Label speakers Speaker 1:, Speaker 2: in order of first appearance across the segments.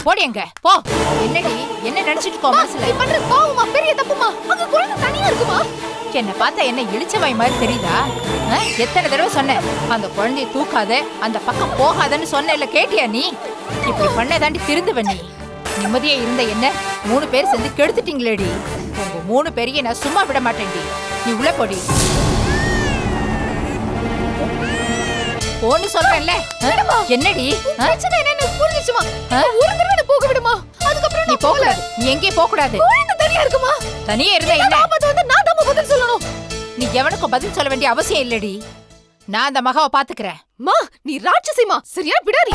Speaker 1: போடி எங்க போ. என்னடி என்ன நினைச்சிட்டு இருக்கோ மனசுல?
Speaker 2: நீ பண்ற பாவமா பெரிய தப்புமா. அங்க குழந்தை தனியா இருக்குமா?
Speaker 1: என்ன பார்த்தா என்ன இளிச்சவாய் மாதிரி தெரியுதா? எத்தனை தடவை சொன்னேன் அந்த குழந்தைய தூக்காத, அந்த பக்கம் போகாதன்னு சொன்ன இல்ல, கேட்டியா நீ? இப்படி பண்ணதாண்டி திருந்துவ நீ. நிம்மதியா இருந்த என்ன 3 பேர் சேர்ந்து கெடுத்துட்டீங்களேடி. உங்க 3 பேரையும் நான் சும்மா விட மாட்டேன்டி. நீ உள்ள போடி. போன்னு சொல்றேன்ல. என்னடி
Speaker 2: பிரச்சனை என்னன்னு புரிஞ்சுச்சுமா. ஒரு தடவை போக விடுமா. அதுக்கப்புறம்
Speaker 1: நீ போக கூடாது. நீ எங்கேயும் போக கூடாது.
Speaker 2: குழந்தை தனியா இருக்குமா?
Speaker 1: தனியா இருந்தா என்ன?
Speaker 2: ஆபத்து வந்து நான் தான் பதில் சொல்லணும்.
Speaker 1: நீ எவனுக்கும் பதில் சொல்ல வேண்டிய அவசியம் இல்லடி. நான் அந்த மகாவை பாத்துக்கிறேன்.
Speaker 2: மா நீ ராட்சசிமா. சரியா விடாரி.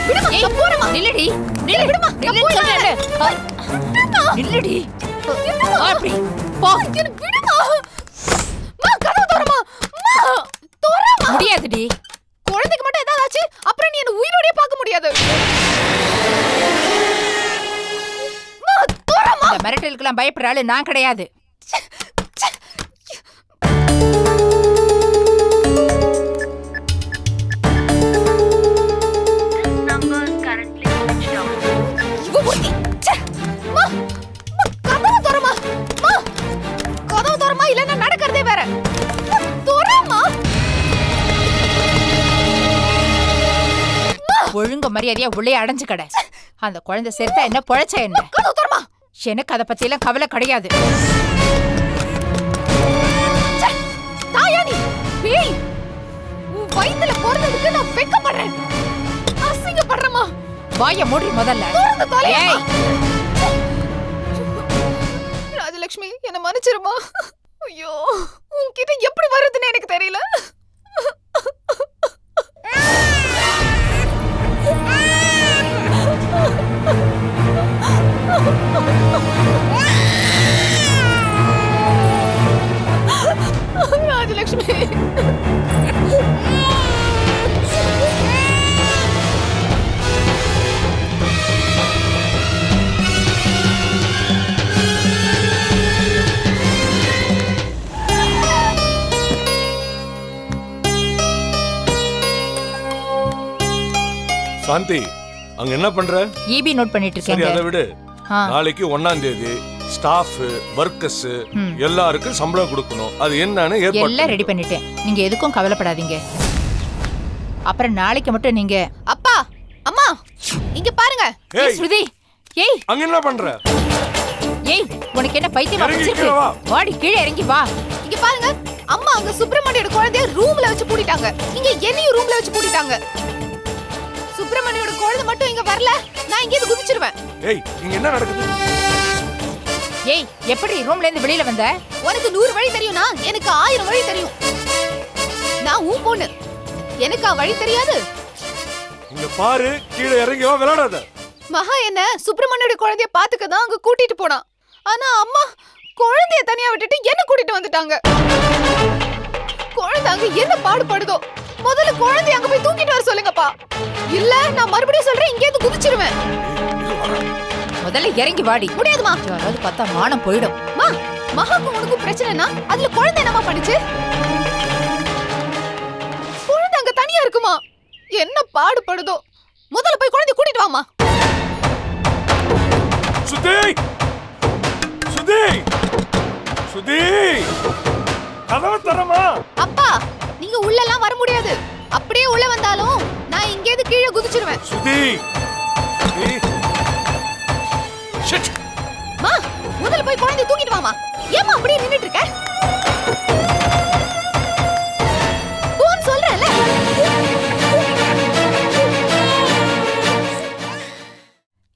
Speaker 2: விடுமா. நான் போறேமா.
Speaker 1: நில்லடி.
Speaker 2: நில்லு. விடுமா. நான் போறேன்.
Speaker 1: நில்லடி. அப்படி போ.
Speaker 2: எனக்கு விடுமா. மா கதவு தோறமா. மா தோறமா.
Speaker 1: முடியாதுடி.
Speaker 2: குழந்தைக்கு மட்டும் ஏதாவது ஆச்சு அப்புறம் நீ என்ன உயிரோடயே பார்க்க முடியாது. மா தோறமா.
Speaker 1: இந்த மிரட்டலுக்குலாம் பயப்படுற ஆளு நான் கிடையாது. ஒழுங்கு மரியாதையா உள்ளே அடைஞ்சு கடை. அந்த குழந்தை செத்தா என்ன பொழைச்சா என்ன? எனக்கு அதை பத்தி எல்லாம் கவலை கிடையாது.
Speaker 2: வயித்துல போறதுக்கு நான் வெட்கப்படுறேன். அசிங்கப்படுறமா.
Speaker 1: வாய மூடி முதல்ல.
Speaker 2: ராஜலட்சுமி என்ன மன்னிச்சிருமா. ஐயோ உன்கிட்ட எப்படி வருதுன்னு எனக்கு தெரியல. ராஜலட்சுமி
Speaker 3: சாந்தி, அங்க என்ன பண்ற?
Speaker 1: ஈபி நோட் பண்ணிட்டு இருக்கேன்.
Speaker 3: சரி, அதை விடு. நாளைக்கு 1ஆம் தேதி ஸ்டாஃப், வர்க்கர்ஸ் எல்லாருக்கும் சம்பளம் கொடுக்கணும். அது என்னன்னு ஏற்பாடு
Speaker 1: எல்லாம் ரெடி பண்ணிட்டேன். நீங்க எதுக்கும் கவலைப்படாதீங்க. அப்புறம் நாளைக்கு மட்டும் நீங்க
Speaker 2: அப்பா அம்மா இங்க பாருங்க.
Speaker 1: ஏய் ஸ்ருதி, ஏய்
Speaker 3: அங்க என்ன பண்ற?
Speaker 1: ஏய் உனக்கு என்ன பைத்தியம் பிடிச்சிருக்கு? வாடி கீழே இறங்கி வா.
Speaker 2: இங்க பாருங்க, அம்மா அங்க சுப்பிரமணியோட குழந்தைய ரூம்ல வச்சு பூட்டிட்டாங்க. இங்க என்னையும் ரூம்ல வச்சு பூட்டிட்டாங்க. சுப்பிரமணியோட குழந்தை மட்டும் இங்க வரல, நான் இங்க குதிச்சிடுவேன்.
Speaker 3: ஏய் இங்க என்ன நடக்குது?
Speaker 1: ஏய் எப்படி ரூம்ல இருந்து வெளியில வந்த?
Speaker 2: உனக்கு 100 வழி தெரியும்னா எனக்கு 1000 வழி தெரியும். நான் ஊ பொண்ணு, எனக்கு வழி தெரியாது.
Speaker 3: இங்க பாரு, கீழே இறங்கி வா, விளையாடாத.
Speaker 2: மகா என்ன சுப்பிரமணியோட குழந்தைய பாத்துக்க தான் அங்க கூட்டிட்டு போனா. ஆனா அம்மா குழந்தைய தனியா விட்டுட்டு என்ன கூட்டிட்டு வந்துட்டாங்க. குழந்தை அங்க என்ன பாடுபடுதோ. முதல்ல குழந்தைய அங்க போய் தூக்கிட்டு வர சொல்லுங்கப்பா. இல்ல நான் மறுபடியும் சொல்றேன், இங்கே இருந்து குதிச்சிருவேன்.
Speaker 1: முதல்ல இறங்கி வாடி.
Speaker 2: முடியாதுமா.
Speaker 1: யாராவது பார்த்தா மானம் போயிடும்.
Speaker 2: மா மகாக்கு உனக்கு பிரச்சனைனா அதுல குழந்தை என்னமா பண்ணுச்சு? குழந்தை அங்க தனியா இருக்குமா? என்ன பாடுபடுதோ. முதல்ல போய் குழந்தை கூட்டிட்டு வாமா.
Speaker 3: சுதி, சுதி, சுதி, கதவை தரமா.
Speaker 2: அப்பா நீங்க உள்ள எல்லாம் வர முடியாது. அப்படியே உள்ள வந்தாலும் நான் இங்கே இருந்து கீழே குதிச்சிடுவேன்.
Speaker 3: சுதி, சுதி. ஷிட்.
Speaker 2: மா முதல்ல போய் குழந்தைய தூக்கிட்டு வாமா. ஏமா அப்படியே நின்னுட்டு இருக்க? போன் சொல்றேன்ல.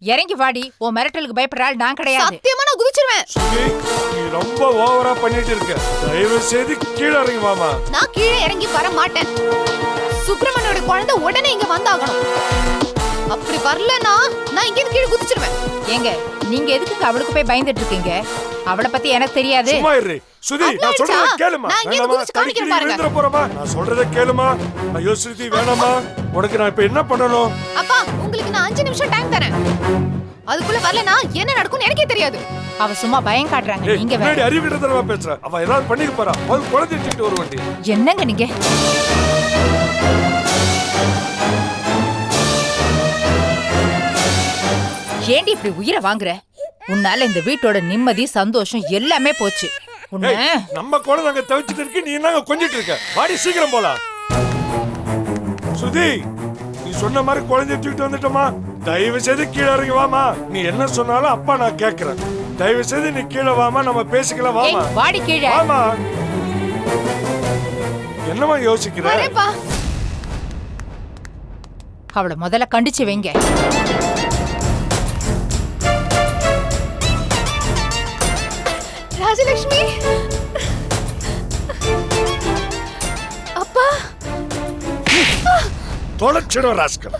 Speaker 1: இறங்கி வாடி. ஓ மிரட்டலுக்கு பயப்படுறாள் நான் கிடையாது.
Speaker 2: சத்தியமா நான் குதிச்சிடுவேன்.
Speaker 3: சுதி, நீ ரொம்ப ஓவரா பண்ணிட்டு இருக்க. தயவு செய்து கீழே இறங்கி வாமா.
Speaker 2: நான் கீழே இறங்கி வர மாட்டேன். சுப்பிரமணியோட குழந்தை உடனே இங்க வந்தாகணும். அப்படி வரலனா நான் இங்க கீழே குதிச்சிடுவேன்.
Speaker 1: ஏங்க நீங்க எதுக்கு அவளுக்கு போய் பயந்துட்டு இருக்கீங்க? அவளை பத்தி எனக்கு தெரியாது.
Speaker 3: சும்மா இரு சுதி, நான் சொல்றத கேளுமா.
Speaker 2: நான் இங்க குதிச்சு காமிக்கிறேன் பாருங்க.
Speaker 3: விழுந்துற போறமா? நான் சொல்றத கேளுமா. ஐயோ சுதி வேணாமா. உனக்கு நான் இப்ப என்ன பண்ணணும்?
Speaker 2: அப்பா உங்களுக்கு நான் 5 நிமிஷம் டைம் தரேன். அதுக்குள்ள வரலனா என்ன நடக்கும்னு எனக்கே தெரியாது.
Speaker 1: அவ சும்மா பயம் காட்டுறாங்க. நீங்க
Speaker 3: வேற அறிவிக்கிறதமா பேசுற. அவ ஏதாவது பண்ணிக்க போறா. அவ குழந்தை தூக்கிட்டு வருவாண்டி.
Speaker 1: என்னங்க நீங்க? ஏண்டி இப்படி உயிரை வாங்குற? உன்னால இந்த வீட்டோட நிம்மதி சந்தோஷம் எல்லாமே போச்சு. உன்ன
Speaker 3: நம்ம கூட நாங்க தவிச்சிட்டு இருக்கு, நீ நாங்க கொஞ்சிட்டு இருக்க. வாடி சீக்கிரம் போலாம். சுதி, நீ சொன்ன மாதிரி குழந்தைய தூக்கிட்டு வந்துட்டோமா? தயவு செய்து கீழே இறங்கி வாமா. நீ என்ன சொன்னாலும் அப்பா நான் கேட்கிறேன். தயவு செய்து நீ கீழே வாமா, நம்ம பேசிக்கலாம். வாமா,
Speaker 1: வாடி கீழே.
Speaker 3: வாமா. என்னமா யோசிக்கிற?
Speaker 2: வரேன்ப்பா.
Speaker 1: அவளை முதல்ல கண்டிச்சு வைங்க.
Speaker 2: ராஜலட்சுமி, அப்பா.
Speaker 3: தொலைச்சிட ராஸ்கல்.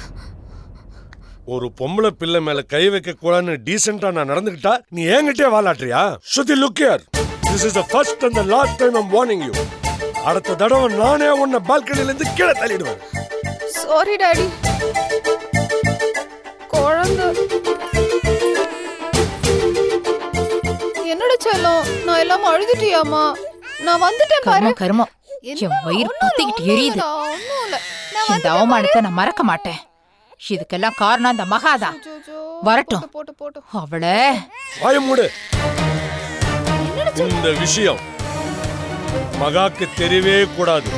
Speaker 3: ஒரு பொம்பளை பிள்ளை மேல கை வைக்க கூடாதுன்னு டீசென்ட்டா நான் நடந்துக்கிட்டா நீ என்கிட்டே வாலாட்டுறியா? சுத்தி look here. This is the first and the last time I'm warning you. அடுத்த தடவை நானே உன்னை பால்கனில இருந்து கீழே தள்ளிடுவேன்.
Speaker 2: Sorry daddy. குழந்தை என்னோட செல்லம், நான் எல்லாம் அழுதுட்டியாமா? நான் வந்துட்டேன் பாரு.
Speaker 1: கர்மம், என் வயிறு குத்திக்கிட்டு எரியுது. இந்த அவமானத்தை நான் மறக்க மாட்டேன். இதுக்கெல்லாம் காரணம் அந்த மகாதான். வரட்டும், அவளை
Speaker 3: வாய மூடு. இந்த விஷயம் மகாக்கு தெரியவே கூடாது.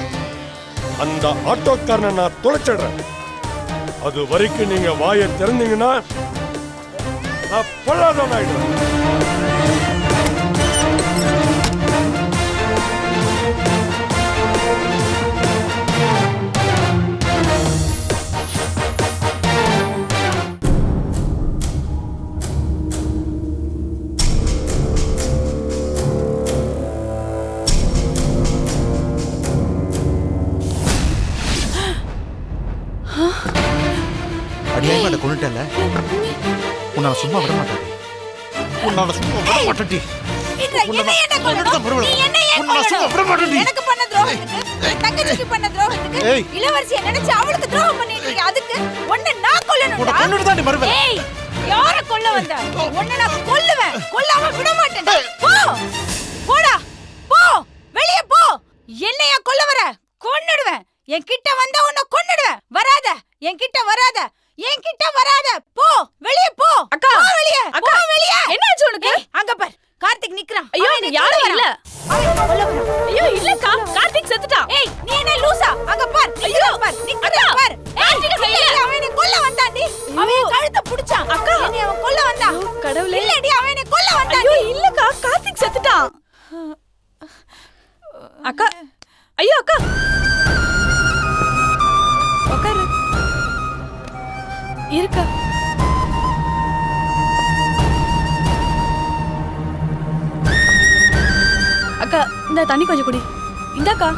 Speaker 3: அந்த ஆட்டோக்காரனை நான் தொலைச்சிடுறேன். அது வரைக்கும் நீங்க வாயை திறந்தீங்கன்னா நான் பொல்லாதவன் ஆயிடுவேன்.
Speaker 4: அடியாயமா அதை கொண்டுட்டல. உன்னால சும்மா விட மாட்டேன். உன்னால சும்மா விட மாட்டேன்.
Speaker 1: இளவரசி நினைச்சு அவளுக்கு துரோகம் பண்ணிட்டு அதுக்கு உன்னை நான் கொல்லணும். யார கொல்ல வந்த? உன்னை நான் கொல்லுவேன். கொல்லாம விட மாட்டேன். போ, போடா, போ, வெளியே போ. என்னையா கொல்ல வர? கொன்னுடுவேன். என் கிட்ட வந்தா உன்னை கொன்னுடுவேன். வராத, என் கிட்ட வராத, என் கிட்ட வராத. போ, வெளியே போ. அக்கா, வெளியே, அக்கா, வெளியே. என்னாச்சு உனக்கு? அங்க பார், கார்த்திக் நிக்கறான். ஐயோ, யாரும் இல்ல. ஐயோ, இல்லக்கா, கார்த்திக் செத்துட்டான். ஏய், நீ என்ன லூசா? அங்க பார், ஐயோ பார், நிக்கறான் பார். அவனை கொல்ல வந்தான்டி. அவன் கழுத்தை புடிச்சான். அக்கா, என்னை அவன் கொல்ல வந்தான். கடவுளே, இல்லடி, அவனை கொல்ல வந்தான். ஐயோ, இல்லக்கா, கார்த்திக் செத்துட்டான். அக்கா, ஐயோ அக்கா, உட்காரு. இருக்கா? அக்கா, இந்த தண்ணி கொஞ்சம் குடி. இந்தாக்கா.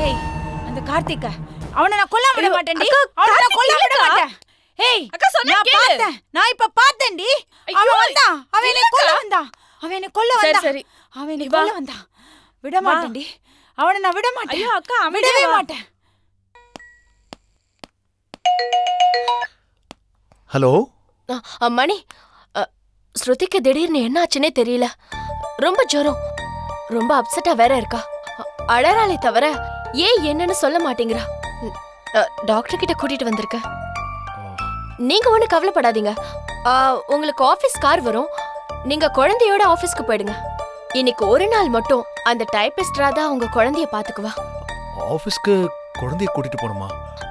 Speaker 1: ஏய், அந்த கார்த்திக அவனை நான் கொல்ல விட மாட்டேன்டி. அவனை நான் கொல்ல விட மாட்டேன். ஏய் அக்கா, சொன்னா கேளு. நான் இப்ப பார்த்தேன்டி. அவன் வந்தான். அவனை கொல்ல வந்தான். அவனை கொல்ல வந்தான். சரி, அவனை கொல்ல வந்தான். விட மாட்டேன்டி. அவனை நான் விட மாட்டேன். ஐயோ அக்கா, விடவே மாட்டேன்.
Speaker 4: ஹலோ
Speaker 5: மணி, ஸ்ருதிக்கு திடீர்னு என்ன ஆச்சுன்னே தெரியல. ரொம்ப ஜுரம், ரொம்ப அப்செட்டா வேற இருக்கா. அழறாளே தவிர ஏன் என்னன்னு சொல்ல மாட்டேங்கிறா. டாக்டர் கிட்ட கூட்டிட்டு வந்திருக்க. நீங்க ஒண்ணு கவலைப்படாதீங்க. உங்களுக்கு ஆபீஸ் கார் வரும். நீங்க குழந்தையோட ஆபீஸ்க்கு போயிடுங்க. இன்னைக்கு ஒரு நாள் மட்டும் அந்த டைபிஸ்டரா தான் உங்க குழந்தைய பாத்துக்குவா.
Speaker 4: ஆபீஸ்க்கு குழந்தைய கூட்டிட்டு போணுமா?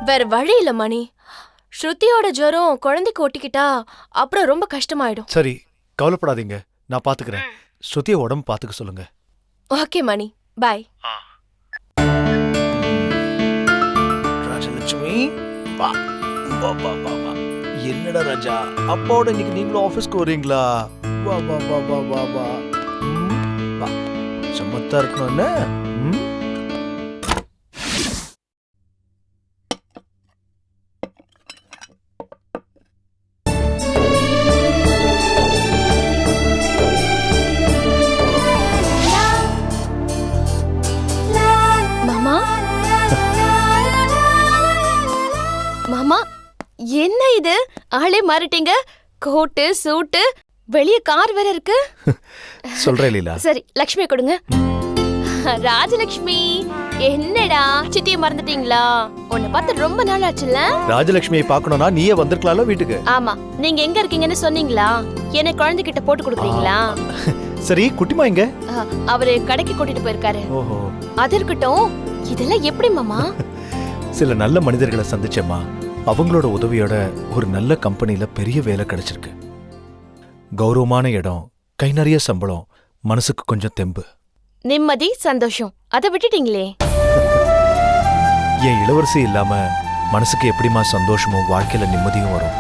Speaker 5: வேற வழி இல்ல மணி. ஸ்ருதியோட ஜுரம் குழந்தைக்கு ஒட்டிக்கிட்டா அப்புறம் ரொம்ப கஷ்டமாயிடும்.
Speaker 4: சரி, கவலைப்படாதீங்க, நான் பாத்துக்கிறேன். ஸ்ருதிய உடம்பு பாத்துக்க சொல்லுங்க.
Speaker 5: ஓகே மணி, பாய்.
Speaker 4: ராஜலட்சுமி, வா வா வா வா வா. என்னடா ராஜா, அப்பாவோட இன்னைக்கு நீங்களும் ஆபீஸ்க்கு வரீங்களா? வா வா வா வா வா வா. வா, சமத்தா இருக்கணும் என்ன?
Speaker 5: மாமா, என்ன இது? ஆளே மாறிட்டீங்க. கோட்டு சூட்டு, வெளிய கார் வேற இருக்கு.
Speaker 4: சொல்றேன் லீலா.
Speaker 5: சரி, லக்ஷ்மி கொடுங்க. ராஜலட்சுமி, என்னடா சித்தியை மறந்துட்டீங்களா? உன்னை பார்த்து ரொம்ப நாள் ஆச்சுல்ல?
Speaker 4: ராஜலட்சுமியை பார்க்கணும்னா நீயே வந்திருக்கலாம்ல வீட்டுக்கு.
Speaker 5: ஆமா, நீங்க எங்க இருக்கீங்கன்னு சொன்னீங்களா? என்னை குழந்தைகிட்ட போட்டு கொடுக்குறீங்களா?
Speaker 4: சரி, குட்டிமா எங்க?
Speaker 5: அவரு கடைக்கு கூட்டிட்டு போயிருக்காரு.
Speaker 4: ஓஹோ.
Speaker 5: அது இருக்கட்டும், இதெல்லாம் எப்படி மாமா?
Speaker 4: சில நல்ல மனிதர்களை சந்திச்சேம்மா. அவங்களோட உதவியோட ஒரு நல்ல கம்பெனில பெரிய வேலை கிடைச்சிருக்கு. கௌரவமான இடம், கை நிறைய சம்பளம், மனசுக்கு கொஞ்சம் தெம்பு,
Speaker 5: நிம்மதி, சந்தோஷம். அதை விட்டுட்டீங்களே.
Speaker 4: என் இளவரசி இல்லாம மனசுக்கு எப்படிமா சந்தோஷமும் வாழ்க்கையில நிம்மதியும் வரும்?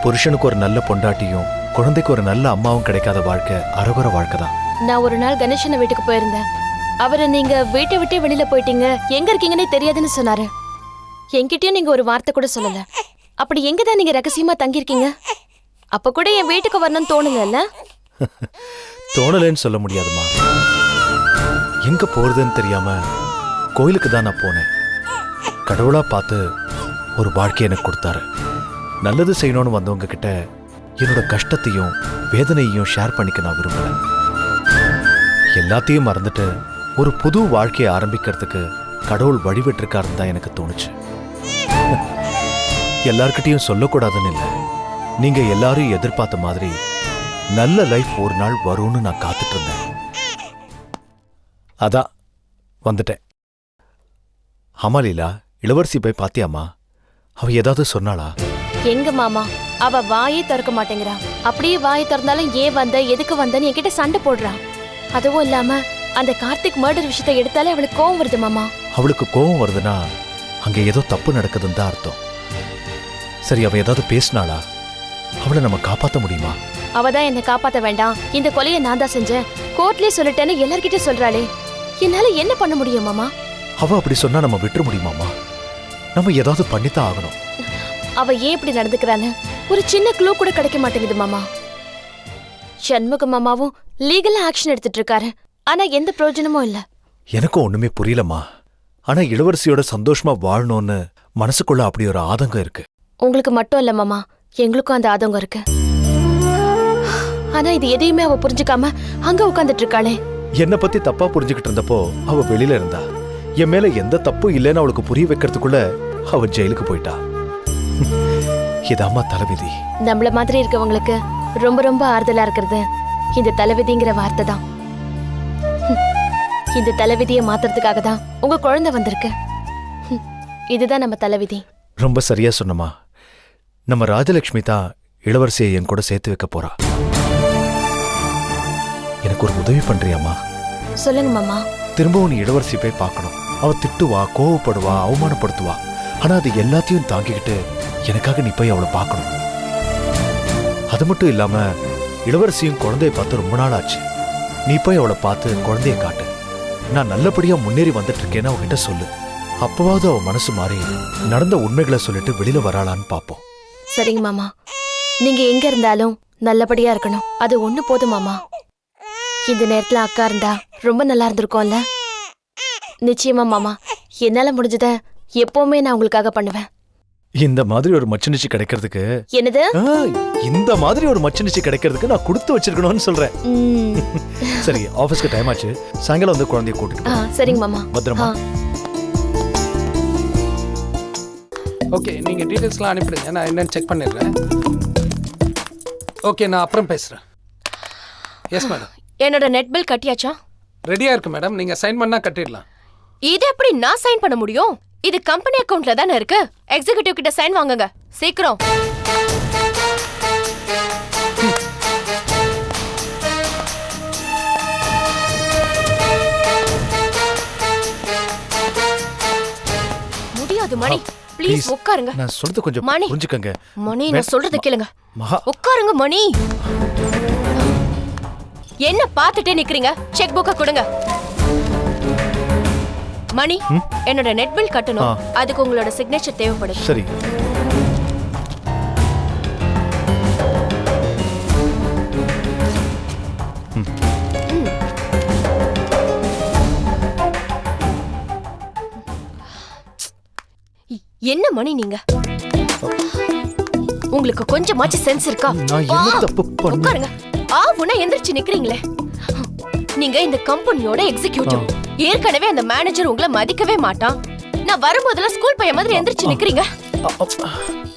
Speaker 4: புருஷனுக்கு ஒரு நல்ல பொண்டாட்டியும் குழந்தைக்கு ஒரு நல்ல அம்மாவும் கிடைக்காத வாழ்க்கை அரகுற வாழ்க்கை தான்.
Speaker 5: நான் ஒரு நாள் கணேசன வீட்டுக்கு போயிருந்தேன். அவரை நீங்க வீட்டை விட்டே வெளியில போயிட்டீங்க, எங்க இருக்கீங்கன்னே தெரியாதுன்னு சொன்னாரு. என்கிட்டயும் நீங்க ஒரு வார்த்தை கூட சொல்லல. அப்படி எங்கதான் நீங்க ரகசியமா தங்கியிருக்கீங்க? அப்ப கூட என் வீட்டுக்கு வரணும்னு தோணுங்கல்ல?
Speaker 4: தோணலன்னு சொல்ல முடியாதுமா. எங்க போறதுன்னு தெரியாம கோயிலுக்கு தான் நான் போனேன். கடவுளா பார்த்து ஒரு வாழ்க்கையை எனக்கு கொடுத்தாரு. நல்லது செய்யணும்னு வந்தவங்க கிட்ட என்னோட கஷ்டத்தையும் வேதனையையும் ஷேர் பண்ணிக்க நான் விரும்பல. எல்லாத்தையும் மறந்துட்டு ஒரு புது வாழ்க்கையை ஆரம்பிக்கிறதுக்கு கடவுள் வழிவிட்டிருக்காருன்னு தான் எனக்கு தோணுச்சு. எல்லார்கிட்டையும் சொல்லக்கூடாதுன்னு இல்லை, நீங்க எல்லாரும் எதிர்பார்த்த மாதிரி நல்ல லைஃப் ஒரு நாள் வரும்னு நான் காத்துட்டு இருந்தேன். அதான் வந்துட்டேன். அமாலீலா, இளவரசி போய் பாத்தியாமா? அவ ஏதாவது சொன்னாளா?
Speaker 5: எங்க மாமா, அவ வாயே திறக்க மாட்டேங்கிறா. அப்படியே வாயை திறந்தாலும் ஏன் வந்த, எதுக்கு வந்தன்னு என்கிட்ட சண்டை போடுறா. அதுவும் இல்லாம அந்த கார்த்திக் மர்டர் விஷயத்தை எடுத்தாலே அவளுக்கு கோவம் வருது மாமா.
Speaker 4: அவளுக்கு கோவம் வருதுன்னா அங்க ஏதோ தப்பு நடக்குதுன்னு தான் அர்த்தம். சரி, அவ ஏதாவது பேசினாளா? அவளை நம்ம காப்பாத்த முடியுமா?
Speaker 5: அவதான் என்னை காப்பாத்த வேண்டாம், இந்த கொலையை நான் தான் செஞ்சேன், கோர்ட்லயே சொல்லிட்டேன்னு எல்லார்கிட்ட சொல்றாளே. என்னால என்ன பண்ண முடியும் மாமா?
Speaker 4: அவ அப்படி சொன்னா நம்ம விட்டுற முடியுமாமா? நம்ம ஏதாவது பண்ணித்தான் ஆகணும்.
Speaker 5: அவ ஏன் இப்படி நடந்துக்கிறான்னு ஒரு சின்ன க்ளூ கூட கிடைக்க மாட்டேங்குது மாமா. சண்முக மாமாவும் லீகலா ஆக்ஷன் எடுத்துட்டு இருக்காரு, ஆனா எந்த பிரயோஜனமும் இல்ல.
Speaker 4: எனக்கும் ஒண்ணுமே புரியலம்மா. ஆனா இளவரசியோட சந்தோஷமா வாழணும்னு மனசுக்குள்ள அப்படி ஒரு ஆதங்கம் இருக்கு.
Speaker 5: உங்களுக்கு மட்டும் இல்ல மாமா, எங்களுக்கும் அந்த ஆதங்கம் இருக்கு. ஆனா இது எதையுமே அவ புரிஞ்சுக்காம அங்க உட்கார்ந்துட்டு இருக்காளே.
Speaker 4: என்னை பத்தி தப்பா புரிஞ்சுக்கிட்டு இருந்தப்போ அவ வெளியில இருந்தா. என் மேல எந்த தப்பும் இல்லைன்னு அவளுக்கு புரிய வைக்கிறதுக்குள்ள அவ ஜெயிலுக்கு போயிட்டா. இதாம்மா தலைவிதி.
Speaker 5: நம்மள மாதிரி இருக்கவங்களுக்கு ரொம்ப ரொம்ப ஆறுதலா இருக்கிறது இந்த தலைவிதிங்கிற வார்த்தை தான். இந்த தலைவிதியை மாத்துறதுக்காக தான் உங்க குழந்தை வந்திருக்கு. இதுதான் நம்ம தலைவிதி.
Speaker 4: ரொம்ப சரியா சொன்னமா. நம்ம ராஜலட்சுமி தான் இளவரசியை என் கூட சேர்த்து வைக்க போறா. எனக்கு ஒரு உதவி பண்றியாமா?
Speaker 5: சொல்லுங்க மாமா.
Speaker 4: திரும்பவும் நீ இளவரசி போய் பார்க்கணும். அவ திட்டுவா, கோவப்படுவா, அவமானப்படுத்துவா. ஆனா அது எல்லாத்தையும் தாங்கிக்கிட்டு எனக்காக நீ போய் அவளை பார்க்கணும். அது மட்டும் இல்லாம இளவரசியும் குழந்தைய பார்த்து ரொம்ப நாள் ஆச்சு. நீ போய் அவளை பார்த்து குழந்தைய காட்டு. நான் நல்லபடியா முன்னேறி வந்துட்டு இருக்கேன்னு அவகிட்ட சொல்லு. அப்பவாவது அவ மனசு மாறி நடந்த உண்மைகளை சொல்லிட்டு வெளியில வராளான்னு பாப்போம்.
Speaker 5: சரிங்க மாமா, நீங்க எங்க இருந்தாலும் நல்லபடியா இருக்கணும், அது ஒண்ணு போதும் மாமா. இந்த நேரத்துல அக்கா இருந்தா ரொம்ப நல்லா இருந்திருக்கும்ல. நிச்சயமா மாமா, என்னால முடிஞ்சத எப்பவுமே நான் உங்களுக்காக பண்ணுவேன்.
Speaker 4: இந்த மாதிரி ஒரு மச்சனிச்சி கிடைக்கிறதுக்கு
Speaker 5: என்னது?
Speaker 4: இந்த மாதிரி ஒரு மச்சனிச்சி கிடைக்கிறதுக்கு நான் கொடுத்து வச்சிருக்கணும்னு சொல்றேன். சரி, ஆபீஸ்க்கு டைம் ஆச்சு. சாயங்காலம் வந்து குழந்தைய கூட்டிட்டு.
Speaker 5: சரிங்க மாமா.
Speaker 4: பத்திரமா.
Speaker 6: ஓகே, நீங்கள் டீட்டெயில்ஸ்லாம் அனுப்பிடுங்க, நான் என்னன்னு செக் பண்ணிடுறேன். ஓகே, நான் அப்புறம் பேசுகிறேன். Yes madam.
Speaker 5: என்னோட நெட் பில் கட்டியாச்சா?
Speaker 6: ரெடியாக இருக்கு மேடம், நீங்கள் சைன் பண்ணால் கட்டிடலாம்.
Speaker 5: இது எப்படி நான் சைன் பண்ண முடியும்? இது கம்பெனி அக்கவுண்ட்ல தானே இருக்கு. எக்ஸிகியூட்டிவ் கிட்ட சைன் வாங்குங்க சீக்கிரம். முடியாது மணி, ப்ளீஸ் உட்காருங்க.
Speaker 4: நான் சொல்றது கொஞ்சம்
Speaker 5: மணி,
Speaker 4: புரிஞ்சுக்கங்க.
Speaker 5: மணி, நான் சொல்றத கேளுங்க.
Speaker 4: மகா,
Speaker 5: உட்காருங்க மணி. என்ன பார்த்துட்டே நிக்கிறீங்க? செக் புக்க கொடுங்க. மணி, என்னோட நெட் பில் கட்டணும், அதுக்கு உங்களோட சிக்னேச்சர் தேவைப்படுது.
Speaker 4: சரி.
Speaker 5: என்ன மணி நீங்க? உங்களுக்கு கொஞ்சமாச்சு சென்ஸ் இருக்கா?
Speaker 4: நான் என்ன தப்பு பண்ணேன்?
Speaker 5: உட்காருங்க. ஆவுனா எந்திரச்சு நிக்கிறீங்களே. நீங்க இந்த கம்பெனியோட எக்ஸிகியூட்டிவ். ஏற்கனவே அந்த மேனேஜர் உங்களை மதிக்கவே மாட்டான். நான் வரும்போதெல்லாம் ஸ்கூல் பையன் மாதிரி எந்திரிச்சு நிக்கிறீங்க.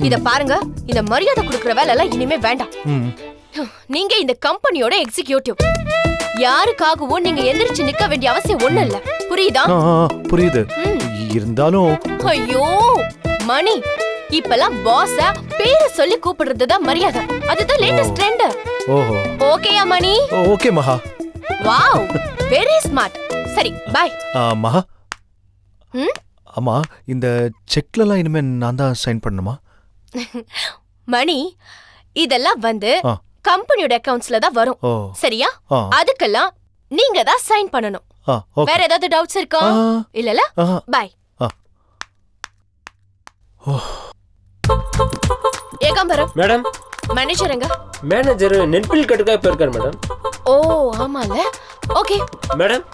Speaker 5: இத பாருங்க, இந்த மரியாதை கொடுக்கற வேலை எல்லாம் இனிமே வேண்டாம். நீங்க இந்த கம்பெனியோட எக்ஸிகியூட்டிவ். யாருக்காகவும் நீங்க எந்திரிச்சு நிக்க வேண்டிய அவசியம் ஒண்ணும் இல்ல. புரியுதா?
Speaker 4: புரியுது. இருந்தாலும்
Speaker 5: ஐயோ மணி, இப்பெல்லாம் பாஸ பேரை சொல்லி கூப்பிடுறதுதான் மரியாதை. அதுதான் லேட்டஸ்ட் ட்ரெண்ட்.
Speaker 4: ஓஹோ.
Speaker 5: ஓகேயா மணி?
Speaker 4: ஓகே மகா.
Speaker 5: Wow, very smart. சரி பை.
Speaker 4: மகா. ஆமா, இந்த செக்லலாம் இனிமே நான் தான் சைன் பண்ணணுமா?
Speaker 5: மணி, இதெல்லாம் வந்து கம்பெனியோட அக்கவுண்ட்ஸ்ல தான் வரும். சரியா? அதுக்கெல்லாம் நீங்க தான் சைன் பண்ணணும். வேற ஏதாவது டவுட்ஸ் இருக்கா? இல்லல? பை. ஏகாம்பரம்
Speaker 7: மேடம்,
Speaker 5: மேனேஜர் எங்க?
Speaker 7: மேனேஜர் நெட்பில் கட்டுக்கா இப்ப இருக்கார் மேடம்.
Speaker 5: ஓ ஆமால. ஓகே
Speaker 7: மேடம்,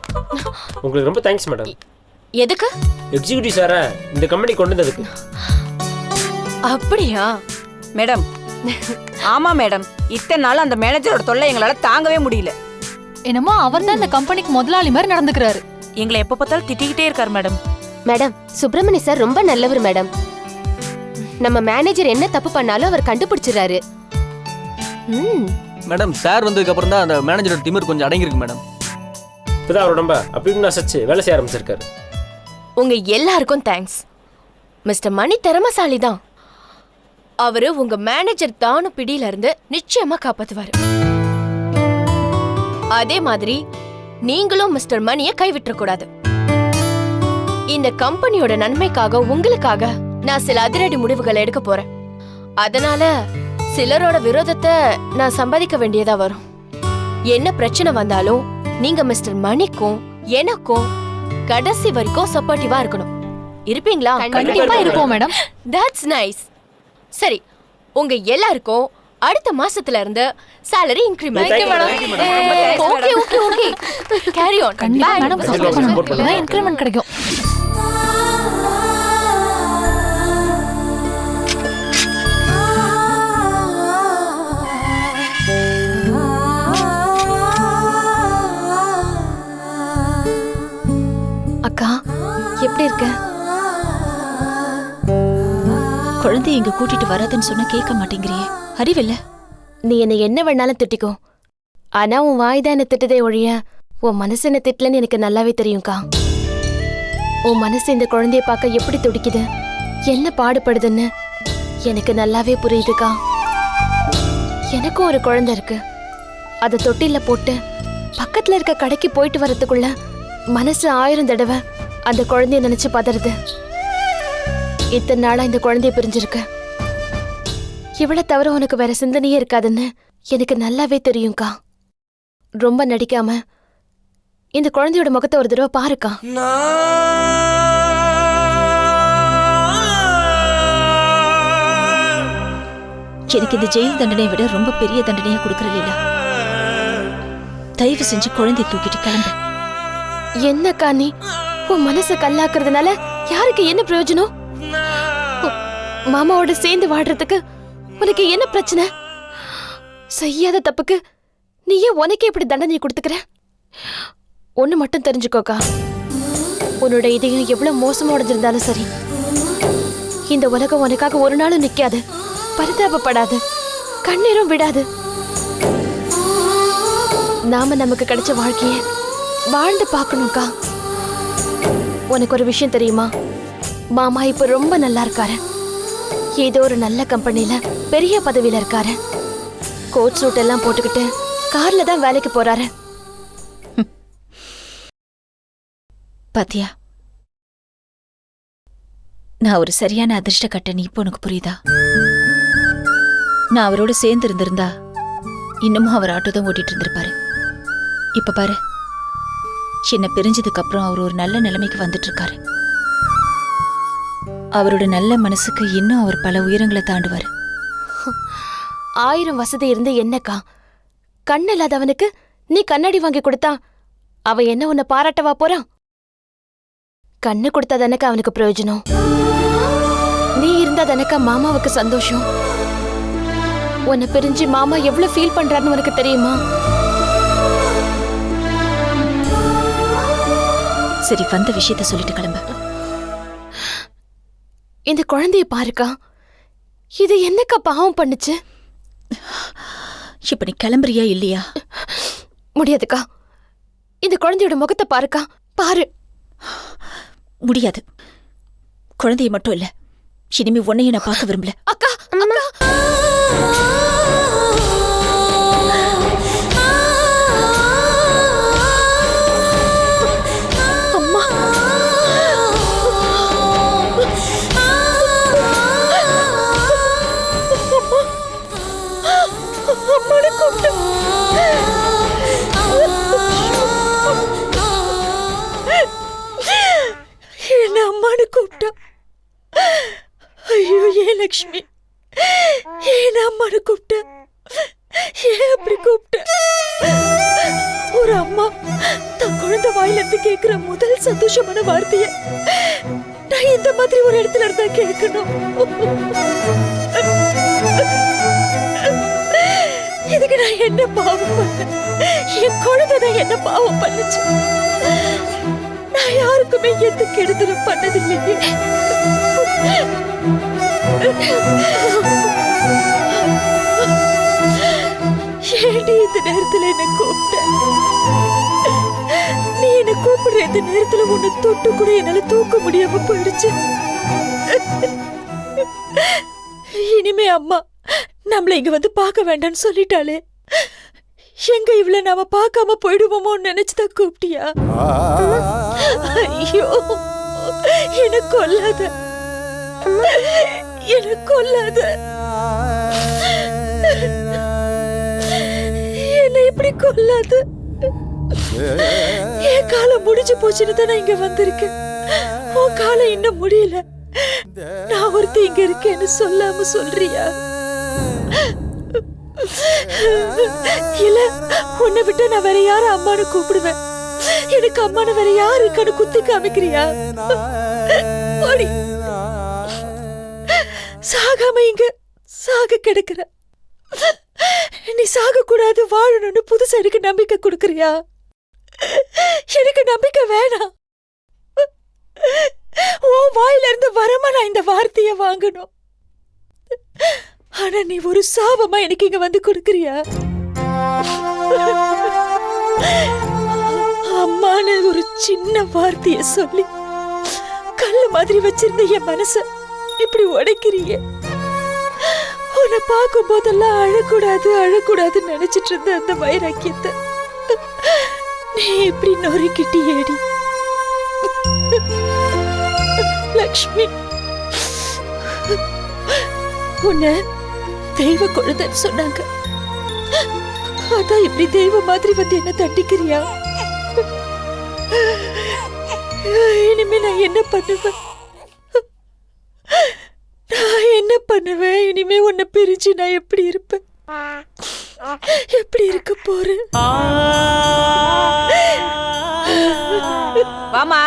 Speaker 7: உங்களுக்கு ரொம்ப தேங்க்ஸ் மேடம்.
Speaker 5: எதுக்கு?
Speaker 7: எக்ஸிகியூட்டிவ் சாரா இந்த கம்பெனி கொண்டு வந்ததுக்கு.
Speaker 5: அப்படியா
Speaker 8: மேடம்? ஆமா மேடம், இத்தனை நாள் அந்த மேனேஜரோட தொல்லை எங்களால தாங்கவே முடியல.
Speaker 9: என்னமோ அவர் தான் இந்த கம்பெனிக்கு முதலாளி மாதிரி நடந்துக்கிறாரு.
Speaker 8: எங்களை எப்ப பார்த்தாலும் திட்டிக்கிட்டே இருக்காரு மேடம்.
Speaker 5: மேடம், சுப்பிரமணி சார் ரொம்ப நல்லவர் மேடம். நம்ம மேனேஜர் என்ன தப்பு பண்ணாலும் அவர் கண்டுபிடிச்சிடுறாரு.
Speaker 10: மேடம், சார் வந்ததுக்கு அப்புறம் தான் அந்த மேனேஜரோட திமிர் கொஞ்சம் அடங்கியிருக்கு மேடம்.
Speaker 7: இப்பதான் அவர் ரொம்ப அப்படி அசைச்சு வேலை செய்ய ஆரம்பிச்சிருக்காரு.
Speaker 5: உங்க எல்லாருக்கும் தேங்க்ஸ். மிஸ்டர் மணி திறமசாலி தான். அவரு உங்க மேனேஜர் தானு பிடியில இருந்து நிச்சயமா காப்பாத்துவாரு. அதே மாதிரி நீங்களும் மிஸ்டர் மணியை கைவிட்டுற கூடாது. இந்த கம்பெனியோட நன்மைக்காக உங்களுக்காக நான் சில அதிரடி முடிவுகளை எடுக்க போறேன். அதனால சிலரோட விரோதத்தை நான் சம்பாதிக்க வேண்டியதா வரும். என்ன பிரச்சனை வந்தாலும் நீங்க மிஸ்டர் மணிக்கும் எனக்கும் கடைசி வரைக்கும் சப்போர்ட்டிவா இருக்கணும். இருப்பீங்களா?
Speaker 9: கண்டிப்பா இருப்போம் மேடம்.
Speaker 5: That's nice. சரி, உங்க எல்லாருக்கும் அடுத்த மாசத்துல இருந்து salary increment. Okay okay okay, carry on.
Speaker 9: கண்டிப்பா மேடம் சப்போர்ட் பண்ணணும். அதான் இன்கிரிமென்ட் கிடைக்கும்.
Speaker 5: அக்கா, எப்படி இருக்க?
Speaker 11: குழந்தைய இங்க கூட்டிட்டு வராதுன்னு சொன்னா கேட்க மாட்டேங்கிறியே, அறிவில்ல?
Speaker 5: நீ என்ன என்ன வேணாலும் திட்டிக்கோ, ஆனா உன் வாய் தான் என்ன திட்டுதே ஒழிய உன் மனசு என்ன திட்டலன்னு எனக்கு நல்லாவே தெரியும்க்கா. உன் மனசு இந்த குழந்தைய பார்க்க எப்படி துடிக்குது, என்ன பாடுபடுதுன்னு எனக்கு நல்லாவே புரியுதுக்கா. எனக்கும் ஒரு குழந்தை இருக்கு. அதை தொட்டில போட்டு பக்கத்துல இருக்க கடைக்கு போயிட்டு வரதுக்குள்ள மனசு 1000 தடவை அந்த குழந்தைய நினைச்சு பதறுது. இத்தனை நாளா இந்த குழந்தைய பிரிஞ்சிருக்க. இவளை தவிர உனக்கு வேற சிந்தனையே இருக்காதுன்னு எனக்கு நல்லாவே தெரியும்க்கா. ரொம்ப நடிக்காம இந்த குழந்தையோட முகத்தை ஒரு தடவை பாருக்கா.
Speaker 11: எனக்கு இந்த ஜெயில் தண்டனையை விட ரொம்ப பெரிய தண்டனையா கொடுக்கறதில்ல. தயவு செஞ்சு குழந்தைய தூக்கிட்டு கிளம்பு.
Speaker 5: என்னக்கா நீ உன் மனசை கல்லாக்குறதுனால யாருக்கு என்ன பிரயோஜனம்? மாமாவோட சேர்ந்து வாடுறதுக்கு உனக்கு என்ன பிரச்சனை? செய்யாத தப்புக்கு நீ ஏன் உனக்கே இப்படி தண்டனை கொடுத்துக்கிற? ஒண்ணு மட்டும் தெரிஞ்சுக்கோக்கா, உன்னோட இதயம் எவ்வளவு மோசமா உடைஞ்சிருந்தாலும் சரி, இந்த உலகம் உனக்காக ஒரு நாளும் நிக்காது, பரிதாபப்படாது, கண்ணீரும் விடாது. நாம நமக்கு கிடைச்ச வாழ்க்கைய வாழ்ந்து பார்க்கணும்க்கா. உனக்கு ஒரு விஷயம் தெரியுமா? மாமா இப்ப ரொம்ப நல்லா இருக்காரு. ஏதோ ஒரு நல்ல கம்பெனில பெரிய பதவியில இருக்காரு. கோட் சூட் எல்லாம் போட்டுக்கிட்டு கார்ல தான் வேலைக்கு போறாரு.
Speaker 11: பாத்தியா, நான் ஒரு சரியான அதிர்ஷ்ட கட்டணி. இப்போ உனக்கு புரியுதா? நான் அவரோட சேர்ந்து இருந்திருந்தா இன்னமும் அவர் ஆட்டோ தான் ஓட்டிட்டு இருந்திருப்பாரு. இப்ப பாரு, என்ன பிரிஞ்சதுக்கு அப்புறம் அவர் ஒரு நல்ல நிலைமைக்கு வந்துட்டு இருக்காரு. அவரோட நல்ல மனசுக்கு இன்னும் அவர் பல உயரங்களை தாண்டுவாரு.
Speaker 5: 1000 வசதி இருந்து என்னக்கா, கண்ணு இல்லாதவனுக்கு நீ கண்ணாடி வாங்கி கொடுத்தா அவன் என்ன உன்னை பாராட்டவா போறான்? கண்ணு கொடுத்தா தானக்கா அவனுக்கு பிரயோஜனம். நீ இருந்தா தானக்கா மாமாவுக்கு சந்தோஷம். உன்னை பிரிஞ்சு மாமா எவ்வளவு ஃபீல் பண்றாருன்னு உனக்கு தெரியுமா?
Speaker 11: சரி, வந்த விஷயத்த சொல்லிட்டு கிளம்பு.
Speaker 5: இந்த குழந்தைய பாருக்கா, இது என்னக்கா பாவம் பண்ணுச்சு?
Speaker 11: இப்ப நீ கிளம்புறியா இல்லையா?
Speaker 5: முடியாதுக்கா, இந்த குழந்தையோட முகத்தை பாருக்கா, பாரு.
Speaker 11: முடியாது. குழந்தைய மட்டும் இல்ல, இனிமே உன்னையும் நான் பார்க்க விரும்பல.
Speaker 5: அக்கா, அம்மா, அம்மா, அம்மானு கூப்பிட்டு என்ன அம்மானு கூப்பிட்டா. ஐயோ, ஏன் லக்ஷ்மி, ஏன் அம்மானு கூப்பிட்ட? ஏன் அப்படி கூப்பிட்ட? ஒரு அம்மா தன் குழந்தை வாயிலிருந்து கேட்கிற முதல் சந்தோஷமான வார்த்தைய நான் இந்த மாதிரி ஒரு இடத்துல இருந்தா கேட்கணும். இதுக்கு நான் என்ன பாவம் பண்ணேன்? என் குழந்தைதான் என்ன பாவம் பண்ணுச்சு? நான் யாருக்குமே எந்த கெடுதலும் பண்ணதில்லையே. ஏடி இந்த நேரத்துல என்ன கூப்பிட்ட? நீ என்ன கூப்பிடுற இந்த நேரத்துல உன்னை தொட்டு கூட என்னால தூக்க முடியாம போயிடுச்சு. இனிமே அம்மா நம்மள இங்க வந்து பார்க்க வேண்டாம்னு சொல்லிட்டாலே, எங்க இவ்வளவு நாம பார்க்காம போயிடுவோமோன்னு நினைச்சுதான் கூப்பிட்டியா? ஐயோ, என்ன கொல்லாத, என்ன கொல்லாத, என்ன இப்படி கொல்லாத. என் காலம் முடிஞ்சு போச்சுன்னு தான் நான் இங்க வந்திருக்கேன். உன் காலம் இன்னும் முடியல. நான் ஒருத்தி இங்க இருக்கேன்னு சொல்லாம சொல்றியா? இல்ல, உன்னை விட்டு நான் வேற யார அம்மானு கூப்பிடுவேன்? எனக்கு அம்மானு வேற யாரு இருக்கான்னு குத்தி காமிக்கிறியா? சாகாம இங்க சாக கிடக்குற நீ, சாக கூடாது வாழணும்னு புதுசா எனக்கு நம்பிக்கை கொடுக்கறியா? எனக்கு நம்பிக்கை வேணாம். உன் வாயில இருந்து வரமா நான் இந்த வார்த்தைய வாங்கணும். ஆனா நீ ஒரு சாபமா எனக்கு இங்க வந்து கொடுக்கறியா? அம்மான்னு ஒரு சின்ன வார்த்தைய சொல்லி கல்லு மாதிரி வச்சிருந்த என் மனச இப்படி உடைக்கிறிய. உன்னை பார்க்கும் போதெல்லாம் அழக்கூடாது அழக்கூடாதுன்னு நினைச்சிட்டு இருந்த அந்த வைராக்கியத்தை நீ இப்படி நொறுக்கிட்டியேடி லக்ஷ்மி. உன்னை தெய்வ குழந்தைன்னு சொன்னாங்க. அதான் இப்படி தெய்வ மாதிரி வந்து என்ன தண்டிக்கிறியா? இனிமே நான் என்ன பண்ணுவேன்? நான் என்ன பண்ணுவேன்? இனிமே உன்னை பிரிச்சு நான் எப்படி இருப்பேன்? எப்படி இருக்க போறேன்?
Speaker 8: வாமா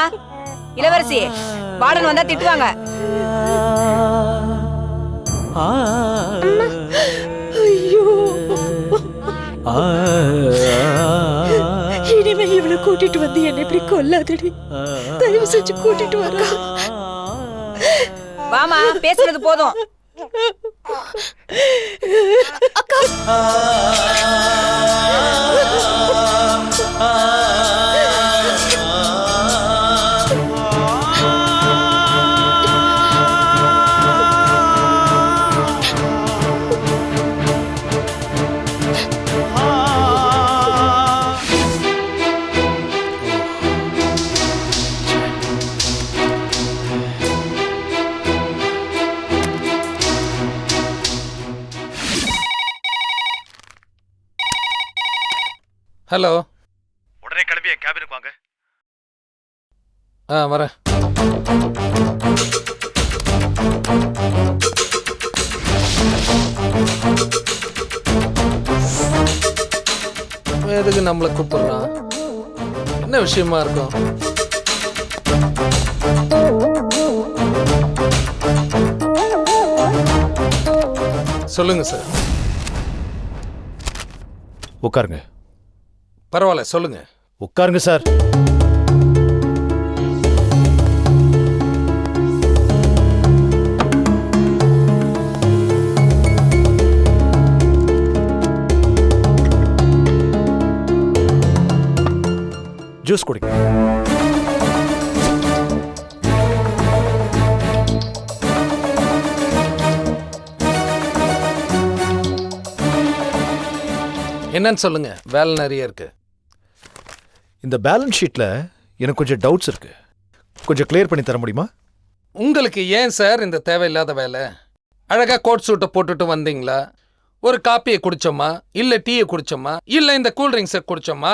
Speaker 8: இளவரசி, வார்டன் வந்தா திட்டுவாங்க.
Speaker 2: ஐயோ, இனிமே இவளை கூட்டிட்டு வந்து என்ன இப்படி கொல்லாதடி. தயவு செஞ்சு கூட்டிட்டு வர.
Speaker 8: வாமா, பேசுறது போதும்.
Speaker 2: அக்கா,
Speaker 6: ஹலோ,
Speaker 4: உடனே கிளம்பி என் கேபினுக்கு வாங்க.
Speaker 6: வரேன். எதுக்கு நம்மளை கூப்பிடுறான்? என்ன விஷயமா இருக்கும்? சொல்லுங்க சார்.
Speaker 4: உட்காருங்க.
Speaker 6: பரவாயில்ல, சொல்லுங்க.
Speaker 4: உட்காருங்க சார். ஜூஸ் குடிங்க.
Speaker 6: என்னன்னு சொல்லுங்க, வேலை நிறைய இருக்கு.
Speaker 4: இந்த பேலன்ஸ் ஷீட்ல எனக்கு கொஞ்சம் டவுட்ஸ் இருக்கு. கொஞ்சம் கிளியர் பண்ணி தர முடியுமா?
Speaker 6: உங்களுக்கு ஏன் சார் இந்த தேவையில்லாத வேலை? அழகா கோட் சூட்டை போட்டுட்டு வந்தீங்களா? ஒரு காப்பியை குடிச்சோமா, இல்லை டீயை குடிச்சோமா, இல்லை இந்த கூல்ட்ரிங்க்ஸை குடிச்சோமா,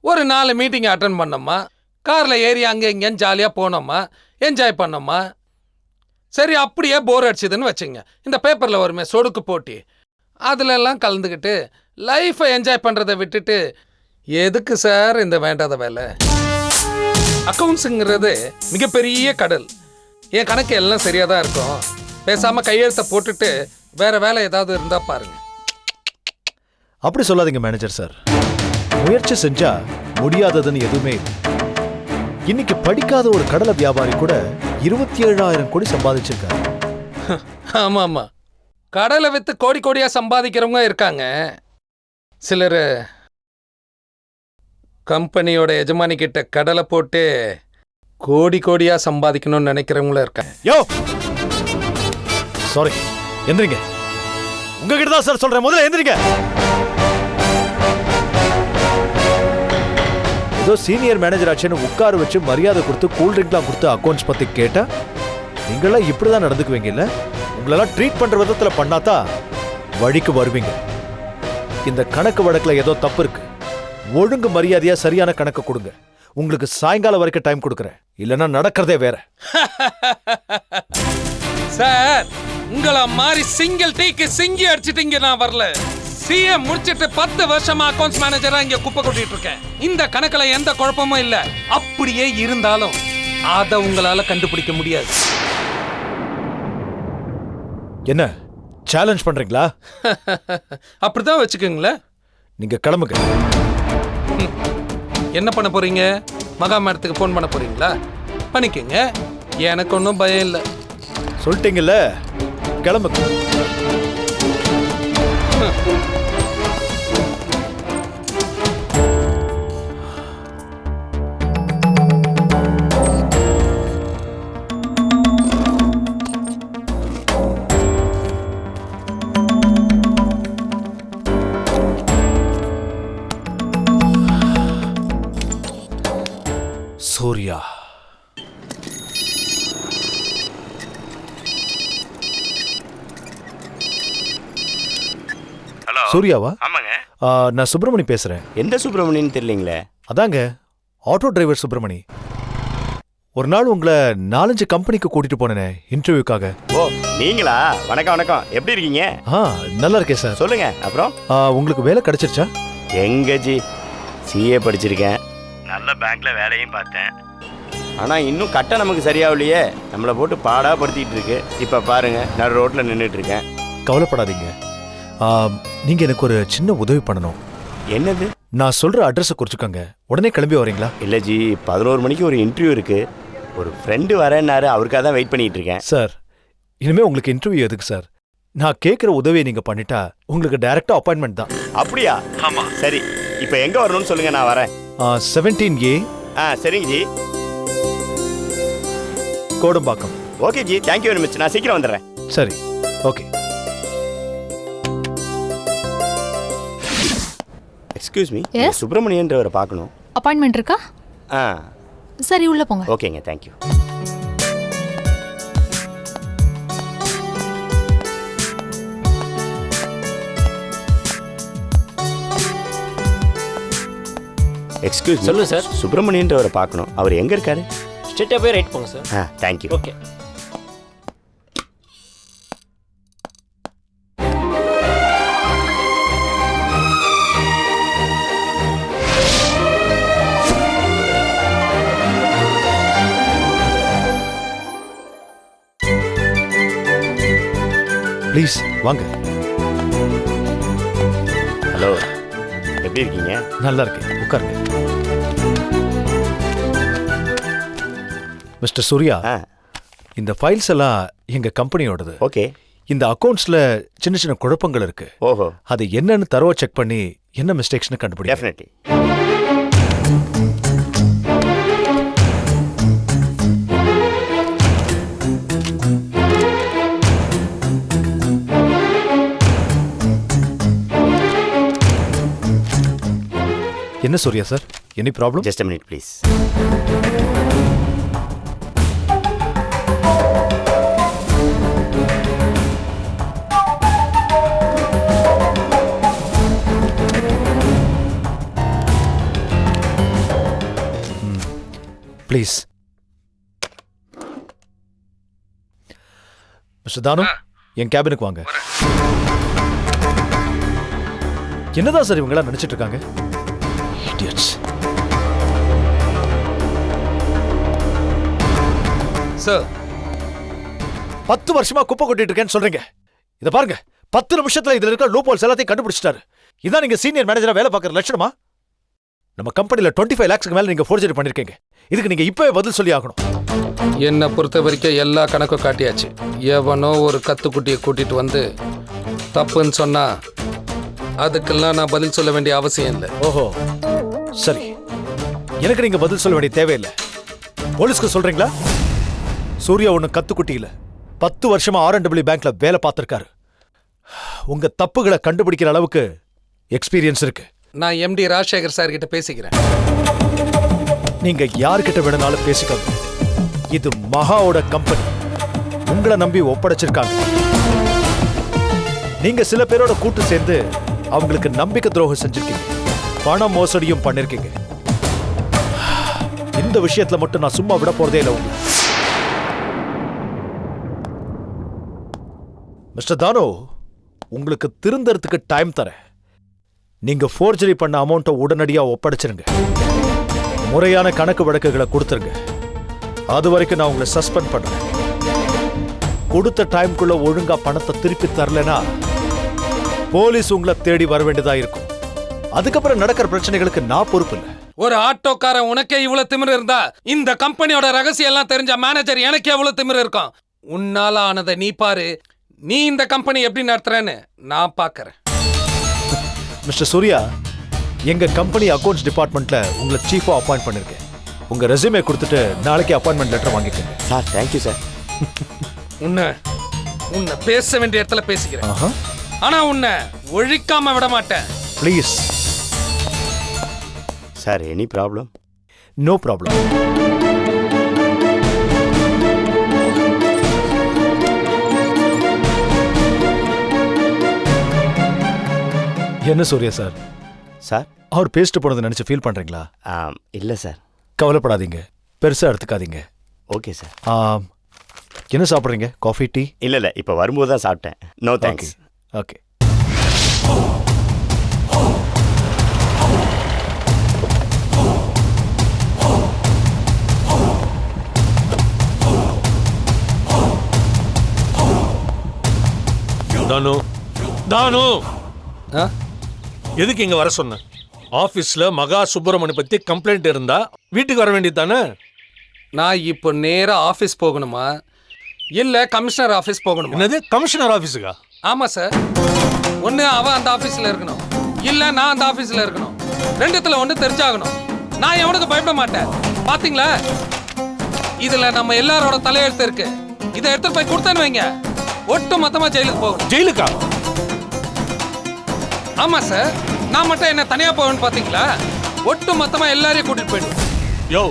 Speaker 6: ஒரு 4 மீட்டிங்கை அட்டன் பண்ணோமா, காரில் ஏறி அங்கே இங்கேன்னு ஜாலியாக போனோமா, என்ஜாய் பண்ணோமா? சரி, அப்படியே போர் அடிச்சுதுன்னு வச்சுங்க. இந்த பேப்பரில் வருமே சொடுக்கு போட்டி, அதிலெல்லாம் கலந்துக்கிட்டு லைஃப்பை என்ஜாய் பண்ணுறதை விட்டுட்டு எதுக்கு சார் இந்த வேண்டாத வேலை? அக்கௌண்ட்ஸுங்கிறது மிகப்பெரிய கடல். என் கணக்கு எல்லாம் சரியாக தான் இருக்கும். பேசாமல் கையெழுத்தை போட்டுட்டு வேற வேலை ஏதாவது இருந்தா பாருங்க.
Speaker 4: அப்படி சொல்லாதீங்க மேனேஜர் சார். முயற்சி செஞ்சா முடியாததுன்னு எதுவுமே இல்லை. இன்னைக்கு படிக்காத ஒரு கடலை வியாபாரி கூட 27,000 கோடி சம்பாதிச்சிருக்காரு.
Speaker 6: ஆமா ஆமா, கடலை வித்து கோடி கோடியா சம்பாதிக்கிறவங்க இருக்காங்க. சிலர் கம்பெனியோட எஜமானி கிட்ட கடலை போட்டு கோடி கோடியா சம்பாதிக்கணும்னு நினைக்கிறவங்களும் இருக்காங்க.
Speaker 4: யோ சாரி, எந்திரிங்க. உங்ககிட்ட தான் சார் சொல்றேன், முதல்ல எந்திரிங்க. ஏதோ சீனியர் மேனேஜர் ஆச்சுன்னு உட்கார வச்சு மரியாதை கொடுத்து கூல்ட்ரிங்க்லாம் கொடுத்து அக்கௌண்ட்ஸ் பத்தி கேட்டா நீங்களாம் இப்படிதான் நடந்துக்குவீங்க இல்ல? உங்களெல்லாம் ட்ரீட் பண்ற விதத்துல பண்ணாதான் வழிக்கு வருவீங்க. இந்த கணக்கு வழக்குல ஏதோ தப்பு இருக்கு. ஒழுங்கு மரியாதையா சரியான கணக்கு கொடுங்க. உங்களுக்கு சாயங்காலம் வரைக்கும் டைம் கொடுக்குறேன், இல்லைன்னா நடக்கிறதே வேற.
Speaker 6: சார், உங்களை மாதிரி சிங்கிள் டீக்கு சிங்கி அடிச்சுட்டு நான் வரல. சிஏ முடிச்சிட்டு 10 வருஷமா அக்கௌண்ட்ஸ் மேனேஜரா இங்க குப்பை கொட்டிட்டு இருக்கேன். இந்த கணக்குல எந்த குழப்பமும் இல்ல. அப்படியே இருந்தாலும் அத உங்களால கண்டுபிடிக்க முடியாது.
Speaker 4: என்ன சேலஞ்ச் பண்றீங்களா?
Speaker 6: அப்படிதான் வச்சுக்கோங்களேன்.
Speaker 4: நீங்க கிளம்புங்க.
Speaker 6: என்ன பண்ண போறீங்க? மகா மேடத்துக்கு போன் பண்ண போறீங்களா? பண்ணிக்கங்க, எனக்கு ஒன்றும் பயம் இல்லை.
Speaker 4: சொல்லிட்டீங்கல்ல, கிளம்புங்க. சூர்யா,
Speaker 12: ஹலோ.
Speaker 4: சூர்யாவா?
Speaker 12: ஆமாங்க.
Speaker 4: நான் சுப்பிரமணி பேசுறேன்.
Speaker 12: எந்த சுப்பிரமணின்னு தெரியலீங்களே.
Speaker 4: அதாங்க ஆட்டோ டிரைவர் சுப்பிரமணி. ஒரு நாள் உங்களை 4-5 கம்பெனிக்கு கூட்டிட்டு போனேனே இன்டர்வியூக்காக.
Speaker 12: ஓ, நீங்களா? வணக்கம் வணக்கம், எப்படி இருக்கீங்க?
Speaker 4: நல்லா இருக்கேன் சார்.
Speaker 12: சொல்லுங்க. அப்புறம்
Speaker 4: உங்களுக்கு வேலை கிடைச்சிருச்சா?
Speaker 12: எங்க ஜி, சிஏ படிச்சிருக்கேன், நல்ல பேங்க்ல வேலையும் பார்த்தேன். ஆனால் இன்னும் கட்ட நமக்கு சரியாகலையே. நம்மளை போட்டு பாடா படுத்திட்டு இருக்கு. இப்போ பாருங்க, நான் ரோட்டில் நின்றுட்டு இருக்கேன்.
Speaker 4: கவலைப்படாதீங்க. நீங்க எனக்கு ஒரு சின்ன உதவி பண்ணணும்.
Speaker 12: என்னது?
Speaker 4: நான் சொல்ற அட்ரஸை குறிச்சுக்கோங்க. உடனே கிளம்பி வரீங்களா?
Speaker 12: இல்லை ஜி, 11 மணிக்கு ஒரு இன்டர்வியூ இருக்கு. ஒரு ஃப்ரெண்டு வரேன்னாரு, அவருக்காக தான் வெயிட் பண்ணிட்டு இருக்கேன்.
Speaker 4: சார், இனிமே உங்களுக்கு இன்டர்வியூ எதுக்கு சார்? நான் கேட்குற உதவியை நீங்க பண்ணிட்டா உங்களுக்கு டைரக்டா அப்பாயின்மெண்ட் தான்.
Speaker 12: அப்படியா? ஆமா. சரி, இப்போ எங்க வரணும்னு சொல்லுங்க, நான் வரேன்.
Speaker 4: 17A.
Speaker 12: சரிங்க G.
Speaker 4: Kodambakkam.
Speaker 12: Okay G, thank you very much. நான் சீக்கிரம் வந்துடுறேன்.
Speaker 4: சரி, ஓகே.
Speaker 12: Excuse me,
Speaker 9: Yes?
Speaker 12: சுப்பிரமணியன்றவரை பார்க்கணும்.
Speaker 9: அப்பாயின்மெண்ட் இருக்கா? சரி, உள்ள போங்க.
Speaker 12: ஓகேங்க, தேங்க்யூ. Excuse me.
Speaker 7: சொல்லுங்க சார்.
Speaker 12: சுப்பிரமணியன்றவரை பார்க்கணும். அவர் எங்க இருக்காரு?
Speaker 7: ஸ்ட்ரெயிட்டாக போய் ரைட் போங்க சார்.
Speaker 12: தேங்க்யூ.
Speaker 7: ஓகே.
Speaker 4: ப்ளீஸ் வாங்க.
Speaker 12: ஹலோ, எப்படி இருக்கீங்க?
Speaker 4: நல்லா இருக்கேன், உட்காருங்க. மிஸ்டர் சூர்யா, இந்த ஃபைல்ஸ் எல்லாம் எங்க கம்பெனியோடது.
Speaker 12: ஓகே.
Speaker 4: இந்த அக்கவுண்ட்ஸ்ல சின்ன சின்ன குழப்பங்கள் இருக்கு.
Speaker 12: ஓஹோ.
Speaker 4: அது என்னன்னு தரவா செக் பண்ணி என்ன மிஸ்டேக்ஸ்னு கண்டுபிடிங்க.
Speaker 12: டெஃபினெட்லி.
Speaker 4: என்ன Surya sir, any problem?
Speaker 12: Just a minute please.
Speaker 4: Please mister Thanu, என் கேபினுக்கு வாங்க. என்னதான் சார் இவங்களா நினைச்சிட்டு இருக்காங்க? Idiots.
Speaker 6: சார்
Speaker 4: 10 வருஷமா குப்பை கொட்டிட்டு இருக்கேன்னு சொல்றீங்க. இத பாருங்க, 10 நிமிஷத்துல இதுல இருக்க லூப் ஹோல்ஸ் எல்லாத்தையும் கண்டுபிடிச்சிட்டாரு. இதான் நீங்க சீனியர் மேனேஜரா வேலை பார்க்கற லட்சணமா? நம்ம கம்பெனில 25 lakhsக்கு மேல நீங்க ஃபோர்ஜரி பண்ணிருக்கீங்க. இதுக்கு நீங்க இப்பவே பதில் சொல்லி ஆகணும்.
Speaker 6: என்னை பொறுத்த வரைக்கும் எல்லா கணக்கும் காட்டியாச்சு. எவனோ ஒரு கத்துக்குட்டியை கூட்டிட்டு வந்து தப்புன்னு சொன்னா அதுக்கெல்லாம் நான் பதில் சொல்ல வேண்டிய அவசியம் இல்லை.
Speaker 4: ஓஹோ, சரி. எனக்கு நீங்க பதில் சொல்ல வேண்டிய தேவையில்லை. போலீஸ்க்கு சொல்றீங்களா? சூர்யா ஒண்ணு கத்துக்குட்டி இல்ல, 10 வருஷமா R&W பேங்க்ல வேலை பார்த்திருக்காரு. உங்க தப்புகளை கண்டுபிடிக்கிற அளவுக்கு எக்ஸ்பீரியன்ஸ் இருக்கு.
Speaker 6: நான் MD ராஜசேகர் சார் கிட்ட பேசிக்கிறேன்.
Speaker 4: நீங்க யார்கிட்ட வேணும்னாலும் பேசிக்கோங்க. இது மகாவோட கம்பெனி, உங்களை நம்பி ஒப்படைச்சிருக்காங்க. நீங்க சில பேரோட கூட்டு சேர்ந்து அவங்களுக்கு நம்பிக்கை துரோகம் செஞ்சிருக்கீங்க, பண மோசடியும் பண்ணிருக்கீங்க. இந்த விஷயத்துல மட்டும் நான் சும்மா விட போறதே இல்லை உங்களை. மிஸ்டர் தானு, உங்களுக்கு திருந்தறதுக்கு டைம் தரேன். நீங்க ஃபோர்ஜரி பண்ண அமௌண்ட்டை உடனடியா ஒப்படைச்சிருங்க. முறையான கணக்கு வழக்குகளை கொடுத்துருங்க. அது வரைக்கும் நான் உங்களை சஸ்பெண்ட் பண்றேன். கொடுத்த டைம்குள்ள ஒழுங்கா பணத்தை திருப்பி தரலனா போலீஸ் உங்களை தேடி வர வேண்டியதா இருக்கும். அதுக்கப்புறம் நடக்கிற பிரச்சனைகளுக்கு நான் பொறுப்பு இல்லை.
Speaker 6: ஒரு ஆட்டோக்காரன் உனக்கே இவ்வளவு திமிரு இருந்தா இந்த கம்பெனியோட ரகசியம் எல்லாம் தெரிஞ்ச மேனேஜர் எனக்கு எவ்வளவு திமிரு இருக்கும். உன்னால ஆனதை நீ பாரு. நீ இந்த கம்பெனி எப்படி நடத்துறேன்னு நான் பாக்குறேன்.
Speaker 4: மிஸ்டர் சூர்யா, எங்க கம்பெனி அக்கவுண்ட்ஸ் டிபார்ட்மெண்ட்ல உங்களை சீஃபா அப்பாயிண்ட் பண்ணிருக்கேன். உங்க ரெஸ்யூமே கொடுத்துட்டு நாளைக்கு அப்பாயின்மெண்ட் லெட்டர் வாங்கிக்கோங்க.
Speaker 12: Sir thank you sir.
Speaker 6: உன்னை பேச வேண்டிய இடத்துல பேசிக்கிறேன், ஆனா உன்னை ஒழிக்காம விட மாட்டேன்.
Speaker 4: Please
Speaker 12: sir, any problem?
Speaker 4: No problem. என்ன சூர்யா சார்,
Speaker 12: சார்
Speaker 4: அவர் பேசிட்டு போனதை நினைச்சு ஃபீல் பண்றீங்களா?
Speaker 12: இல்லை சார்.
Speaker 4: கவலைப்படாதீங்க, பெருசா எடுத்துக்காதீங்க.
Speaker 12: Okay sir.
Speaker 4: என்ன சாப்பிட்றீங்க? Coffee, tea?
Speaker 12: இல்லை, இப்போ வரும்போது தான் சாப்பிட்டேன். No thanks.
Speaker 4: Okay.
Speaker 3: Thanu, Thanu, எதுக்கு இங்க வர சொன்ன? ஆபீஸ்ல மகா சுப்பிரமணி பத்தி கம்ப்ளைண்ட் இருந்தா வீட்டுக்கு வர வேண்டியது தானே?
Speaker 6: நான் இப்போ நேரா ஆபீஸ் போகணுமா இல்ல கமிஷனர் ஆபீஸ் போகணுமா?
Speaker 3: என்னது, கமிஷனர் ஆபீஸுக்கா?
Speaker 6: ஆமா சார். ஒண்ணு அவன் அந்த ஆபீஸ்ல இருக்கணும், இல்ல நான் அந்த ஆபீஸ்ல இருக்கணும். ரெண்டுத்துல ஒண்ணு தெரிஞ்சாகணும். நான் எவனுக்கு பயப்பட மாட்டேன். பாத்தீங்களா, இதுல நம்ம எல்லாரோட தலையெழுத்து இருக்கு. இதை எடுத்து போய் கொடுத்தேன்னு வைங்க, ஒட்டு மொத்தமா ஜெயிலுக்கு போகணும்.
Speaker 3: ஜெயிலுக்கா?
Speaker 6: ஆமா சார். நான் மட்டும் என்ன தனியா போவேன்னு பாத்தீங்களா? ஒட்டு மொத்தமா எல்லாரையும் கூட்டிட்டு போயிடுவேன்.
Speaker 3: யோ,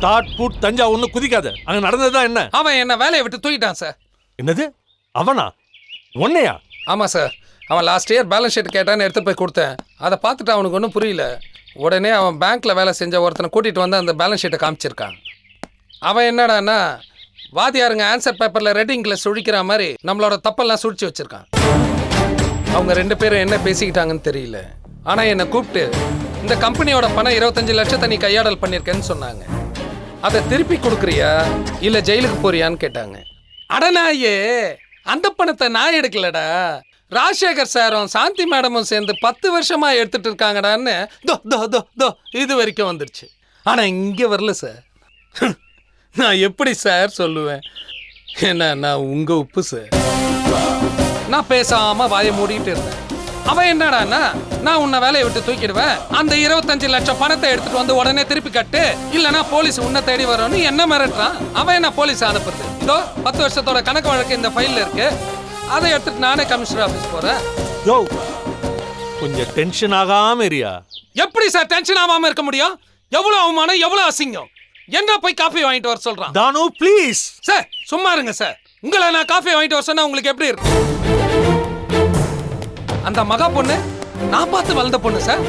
Speaker 3: தாட் பூட் தஞ்சா ஒண்ணு குதிக்காத. அங்க நடந்ததுதான் என்ன?
Speaker 6: அவன் என்ன வேலையை விட்டு தூக்கிட்டான் சார்.
Speaker 3: என்னது, அவனா? ஒன்னையா?
Speaker 6: ஆமா சார். அவன் லாஸ்ட் இயர் பேலன்ஸ் ஷீட் கேட்டான்னு எடுத்து போய் கொடுத்தேன். அதை பார்த்துட்டு அவனுக்கு ஒன்றும் புரியல. உடனே அவன் பேங்க்ல வேலை செஞ்ச ஒருத்தனை கூட்டிட்டு வந்து அந்த பேலன்ஸ் ஷீட்டை காமிச்சிருக்கான். அவன் என்னடான்னா, வாதியாருங்க ஆன்சர் பேப்பர்ல ரெட் இங்க்ல சுழிக்கிற மாதிரி நம்மளோட தப்பெல்லாம் சுழிச்சு வச்சிருக்கான். அவங்க 2 பேரும் என்ன பேசிக்கிட்டாங்கன்னு தெரியல. ஆனா என்னை கூப்பிட்டு இந்த கம்பெனியோட பணம் 25 லட்சத்தை நீ கையாடல் பண்ணிருக்கேன்னு சொன்னாங்க. அதை திருப்பி கொடுக்குறியா இல்ல ஜெயிலுக்கு போறியான்னு கேட்டாங்க. அடனாயே, அந்த பணத்தை நான் எடுக்கலடா, ராஜசேகர் சாரும் சாந்தி மேடமும் சேர்ந்து 10 வருஷமா எடுத்துட்டு இருக்காங்கடான்னு இது வரைக்கும் வந்துருச்சு. ஆனா இங்க வரல சார். நான் எப்படி சார் சொல்லுவேன்? ஏன்னா நான் உங்க உப்பு சார். நான் பேசாம வாயை மூடிட்டு இருந்தேன். அவன் என்னடான்னா, நான் உன்னை வேலையை விட்டு தூக்கிடுவேன், அந்த 25 லட்சம் பணத்தை எடுத்துட்டு வந்து உடனே திருப்பி கட்டு, இல்லைன்னா போலீஸ் உன்னை தேடி வரும்னு என்ன மிரட்டுறான். அவன் என்ன போலீஸ் அனுப்புறது? இதோ 10 வருஷத்தோட கணக்கு வழக்கு இந்த ஃபைல்ல இருக்கு. அதை எடுத்துட்டு நானே கமிஷனர் ஆஃபீஸ் போறேன்.
Speaker 3: யோ, கொஞ்சம் டென்ஷன் ஆகாம இருயா.
Speaker 6: எப்படி சார் டென்ஷன் ஆகாம இருக்க முடியும்? எவ்வளவு அவமானம், எவ்வளவு அசிங்கம். என்ன போய் காஃபி வாங்கிட்டு வர சொல்றான்?
Speaker 3: தானு ப்ளீஸ்.
Speaker 6: சார் சும்மா இருங்க சார். உங்களை நான் காஃபி வாங்கிட்டு வர சொன்னா உங்களுக்கு எப்படி இருக்கும்? அந்த மகா பொண்ணு நான் பார்த்து வளர்ந்த பொண்ணு சார்.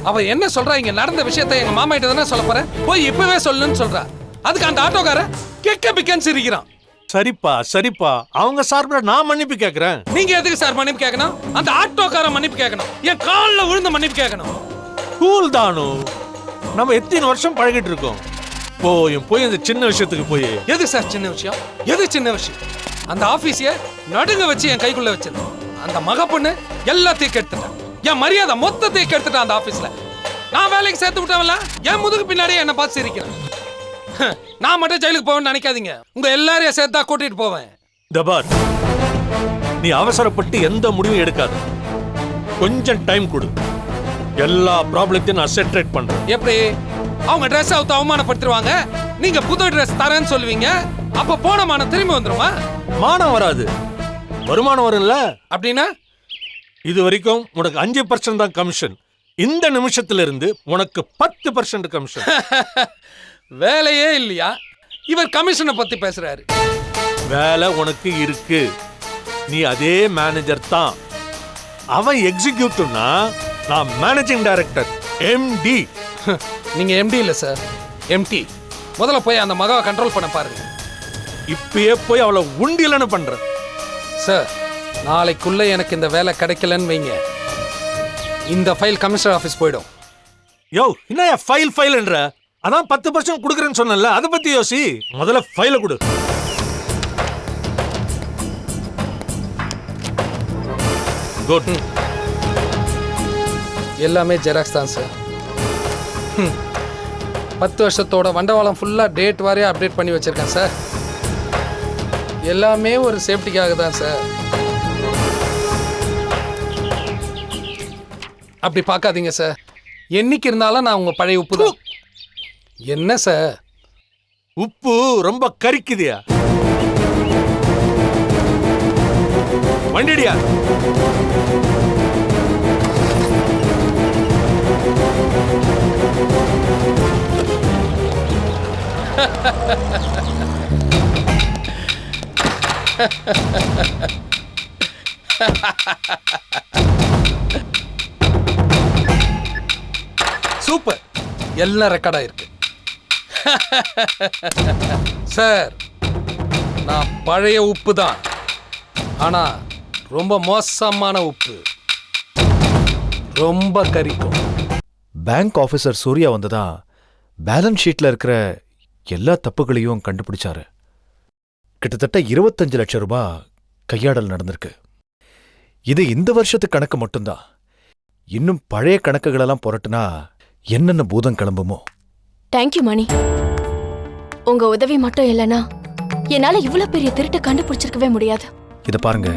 Speaker 6: அவ என்ன சொல்றா, இங்க நடந்த விஷயத்தை எங்க மாமா கிட்ட தானே சொல்ல போறேன், போய் இப்பவே சொல்லுன்னு சொல்றா. அதுக்கு அந்த ஆட்டோக்கார கெக்க பிக்கன்னு சிரிக்கிறான்.
Speaker 3: சரிப்பா அவங்க சார்பில் நான் மன்னிப்பு கேட்கிறேன்.
Speaker 6: நீங்க எதுக்கு சார் மன்னிப்பு கேட்கணும்? அந்த ஆட்டோக்கார மன்னிப்பு கேட்கணும். என் காலில் விழுந்து மன்னிப்பு கேட்கணும்.
Speaker 3: கூல் தானு, நம்ம எத்தனை வருஷம் பழகிட்டு இருக்கோம். போய் இந்த சின்ன விஷயத்துக்கு போய்.
Speaker 6: எது சார் சின்ன விஷயம்? எது சின்ன விஷயம்? அந்த ஆபீஸைய நடுங்க வச்சு என் கைக்குள்ள வச்சிருந்தேன். அந்த மக பொண்ணு எல்லாத்தையும் கெடுத்துட்டான். என் மரியாதை மொத்தத்தையும் கெடுத்துட்டான் அந்த ஆபீஸ்ல. நான் வேலைக்கு சேர்த்து விட்டவன்ல என் முதுகு பின்னாடியே என்ன பார்த்து சிரிக்கிறேன். நான் மட்டும் ஜெயிலுக்கு போவேன்னு நினைக்காதீங்க. உங்க எல்லாரையும் சேர்த்தா கூட்டிட்டு போவேன்.
Speaker 3: தபார், நீ அவசரப்பட்டு எந்த முடிவும் எடுக்காத. கொஞ்சம் டைம் கொடு. எல்லா ப்ராப்ளத்தையும் நான் செட்டரேட் பண்றேன்.
Speaker 6: எப்படி? அவங்க ட்ரெஸ் அவுத்து அவமானப்படுத்துவாங்க, நீங்க புது ட்ரெஸ் தரேன்னு சொல்லுவீங்க. அப்ப போன மானம் திரும்பி வந்துருமா?
Speaker 3: மானம் வராது, வருமானம் வரும்ல.
Speaker 6: அப்படின்னா
Speaker 3: இது வரைக்கும் உனக்கு 5% தான் கமிஷன். இந்த நிமிஷத்துல இருந்து உனக்கு 10% கமிஷன்.
Speaker 6: வேலையே இல்லையா? இவர் கமிஷனை பத்தி பேசுறாரு.
Speaker 3: வேலை உனக்கு இருக்கு. நீ அதே மேனேஜர் தான். அவன் எக்ஸிக்யூட்டிவ்னா நான் மேனேஜிங் டைரக்டர், எம்டி.
Speaker 6: நீங்க எம்டி இல்ல சார், எம்டி. முதல்ல போய் அந்த மகாவை கண்ட்ரோல் பண்ண பாருங்க.
Speaker 3: இப்பயே போய் அவளை உண்டியலன்னு பண்ற.
Speaker 6: சார் நாளைக்குள்ள எனக்கு இந்த வேலை கிடைக்கலன்னு வைங்க, இந்த ஃபைல் கமிஷனர் ஆஃபீஸ் போயிடும்.
Speaker 3: யோ என்ன ஃபைல்ன்ற? அதான் 10% கொடுக்குறேன்னு சொன்னல, அதை பத்தி யோசி. முதல்ல ஃபைலை கொடு. குட்.
Speaker 6: எல்லாமே ஜெராக்ஸ் தான் சார். 10 வருஷத்தோட வண்டவாளம் ஃபுல்லா டேட் வாரியா அப்டேட் பண்ணி வச்சிருக்கேன் சார். எல்லாமே ஒரு சேஃப்டிக்காக தான் சார். அப்படி பார்க்காதீங்க சார். என்னைக்கு இருந்தாலும் நான் உங்க பழைய உப்பு தான். என்ன சார்?
Speaker 3: உப்பு ரொம்ப கரிக்குதியா? வண்டிடியா?
Speaker 6: சூப்பர், எல்லாம் ரெக்கார்ட் ஆயிருக்கு. சார் நான் பழைய உப்பு தான், ஆனா ரொம்ப மோசமான உப்பு, ரொம்ப கரிக்கும்.
Speaker 4: பேங்க் ஆபீசர் சூர்யா வந்துதான் பேலன்ஸ் ஷீட்ல இருக்கிற எல்லா தப்புகளையும் கண்டுபிடிச்சாரு. கிட்டத்தட்ட 25 லட்சம் ரூபாய் கையாடல் நடந்திருக்கு. இது இந்த வருஷத்து கணக்கு மட்டும்தான். இன்னும் பழைய கணக்குகளெல்லாம் புரட்டுனா என்னென்ன பூதம் கிளம்புமோ.
Speaker 5: தேங்க்யூ மணி. உங்க உதவி மட்டும் இல்லைன்னா என்னால இவ்வளவு பெரிய திருட்டு கண்டுபிடிச்சிருக்கவே முடியாது.
Speaker 4: இத பாருங்க,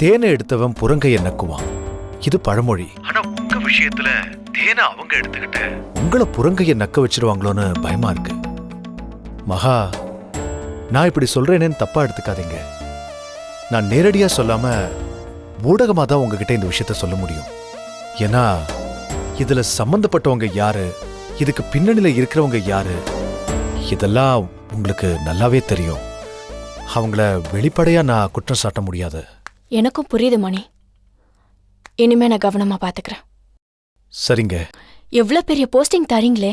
Speaker 4: தேனை எடுத்தவன் புறங்கைய நக்குவான். இது பழமொழி. ஆனா உங்க விஷயத்துல தேனை அவங்க எடுத்துக்கிட்டு உங்களை புறங்கைய நக்க வச்சிருவாங்களோன்னு பயமா இருக்கு. மகா, நான் இப்படி சொல்றேனேன்னு தப்பா எடுத்துக்காதீங்க. நான் நேரடியா சொல்லாம ஊடகமா தான் உங்ககிட்ட இந்த விஷயத்த சொல்ல முடியும். ஏன்னா இதுல சம்பந்தப்பட்டவங்க யாரு, இதுக்கு பின்னணியில இருக்கிறவங்க யாரு, இதெல்லாம் உங்களுக்கு நல்லாவே தெரியும். அவங்கள வெளிப்படையா நான் குற்றம் சாட்ட முடியாது.
Speaker 5: எனக்கும் புரியுது மணி. இனிமே நான் கவனமா பாத்துக்கிறேன்.
Speaker 4: சரிங்க.
Speaker 5: எவ்வளவு பெரிய போஸ்டிங் தரீங்களே,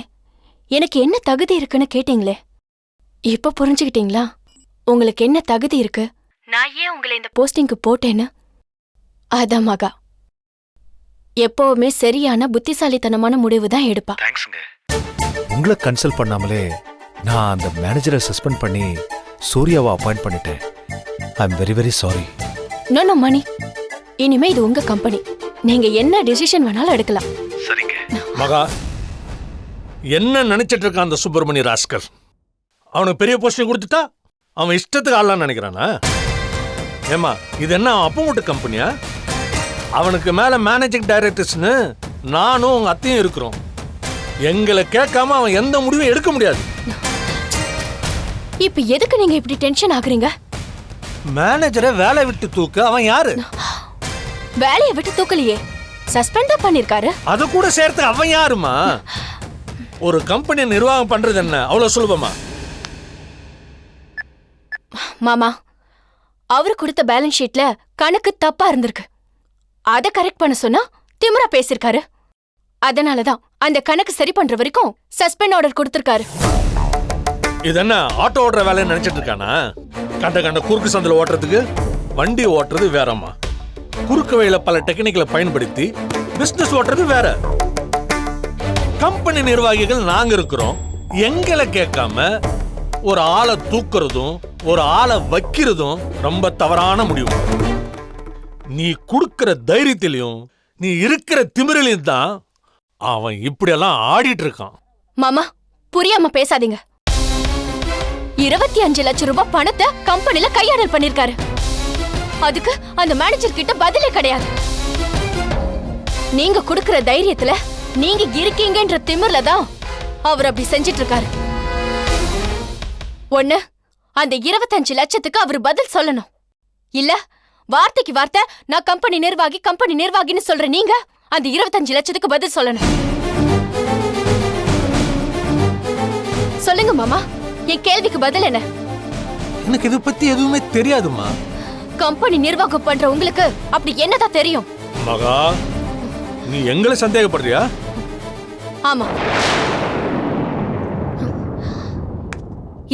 Speaker 5: எனக்கு என்ன தகுதி இருக்குன்னு கேட்டீங்களே, இப்ப புரிஞ்சுக்கிட்டீங்களா? உங்களுக்கு என்ன தகுதி இருக்கு, நான் ஏன் உங்களை இந்த போஸ்டிங்க்கு போட்டேன்னு? அதான் மகா எப்பவுமே சரியான புத்திசாலித்தனமான முடிவு தான் எடுப்பா.
Speaker 4: உங்களை கன்சல்ட் பண்ணாமலே நான் அந்த மேனேஜரை சஸ்பெண்ட் பண்ணி சூர்யாவை அப்பாயிண்ட் பண்ணிட்டேன். I am very very sorry.
Speaker 5: No Mani, இனிமே இது உங்க கம்பெனி. நீங்க என்ன டிசிஷன் வேணாலும் எடுக்கலாம்.
Speaker 4: சரிங்க.
Speaker 3: மகா, என்ன நினைச்சிட்டு இருக்கான் அந்த சுப்பிரமணிய ராஸ்கர்? அவனுக்கு பெரிய போஸ்டிங் கொடுத்துட்டா அவன் இஷ்டத்துக்கு ஆடலான்னு நினைக்கிறானா? ஏமா, இது என்ன அவன் அப்பா வீட்டு கம்பெனியா? அவனுக்கு மேல மேனேஜிங் டைரக்டர்ஸ்னு நானும் உங்க அத்தையும் இருக்கிறோம். எங்களை கேட்காம அவன் எந்த முடிவும் எடுக்க முடியாது.
Speaker 5: இப்ப எதுக்கு நீங்க இப்படி டென்ஷன் ஆகுறீங்க?
Speaker 3: மேனேஜரை வேலை விட்டு தூக்க அவன் யாரு?
Speaker 5: வேலையை விட்டு தூக்கலையே, சஸ்பெண்ட் தான் பண்ணிருக்காரு.
Speaker 3: அத கூட சேர்த்து அவன் யாருமா? ஒரு கம்பெனி நிர்வாகம் பண்றது என்ன அவ்வளவு சுலபமா?
Speaker 5: மாமா, அவரு கொடுத்த பேலன்ஸ் ஷீட்ல கணக்கு தப்பா இருந்திருக்கு. அத கரெக்ட் பண்ண சொன்னா திமிரா பேசிருக்காரு. அதனாலதான் அந்த கணக்கு சரி பண்ற வரைக்கும் சஸ்பெண்ட் ஆர்டர் கொடுத்திருக்காரு.
Speaker 3: இது என்ன ஆட்டோ ஓட்டுற வேலைன்னு நினைச்சிட்டு இருக்கானா? கண்ட குறுக்கு சந்தில ஓட்டுறதுக்கு வண்டி ஓட்டுறது வேறம்மா. குறுக்கு வழியில பல டெக்னிக்கலை பயன்படுத்தி பிசினஸ் ஓட்டுறது வேற. கம்பெனி நிர்வாகிகள் நாங்க இருக்கிறோம். எங்களை கேட்காம ஒரு ஆளை தூக்குறதும் ஒரு ஆளை வைக்கிறதும் ரொம்ப தவறான முடிவு. நீ கொடுக்கிற தைரியத்திலையும் நீ இருக்கிற திமிரிலையும் தான் அவன் இப்படியெல்லாம் ஆடிட்டு இருக்கான்.
Speaker 5: மாமா, புரியாம பேசாதீங்க. 25 லட்சம் ரூபாய் பணத்தை கம்பெனில கையாடல் பண்ணிருக்காரு. அதுக்கு அந்த மேனேஜர் கிட்ட பதிலே கிடையாது. நீங்க கொடுக்கிற தைரியத்துல நீங்க இருக்கீங்கன்ற திமிர்ல தான் அவர் அப்படி செஞ்சிட்டு இருக்காரு. ஒண்ணு, அந்த 25 லட்சத்துக்கு அவர் பதில் சொல்லணும். இல்ல வார்த்தைக்கு வார்த்தை நான் கம்பெனி நிர்வாகின்னு சொல்ற நீங்க அந்த 25 லட்சத்துக்கு பதில் சொல்லணும். சொல்லுங்க மாமா, என் கேள்விக்கு பதில் என்ன?
Speaker 3: எனக்கு இத பத்தி எதுவுமே தெரியாதுமா.
Speaker 5: கம்பெனி நிர்வாகம் பண்ற உங்களுக்கு அப்படி என்னதான் தெரியும்?
Speaker 3: மகா, நீ எங்களை சந்தேகப்படுறியா?
Speaker 5: ஆமா,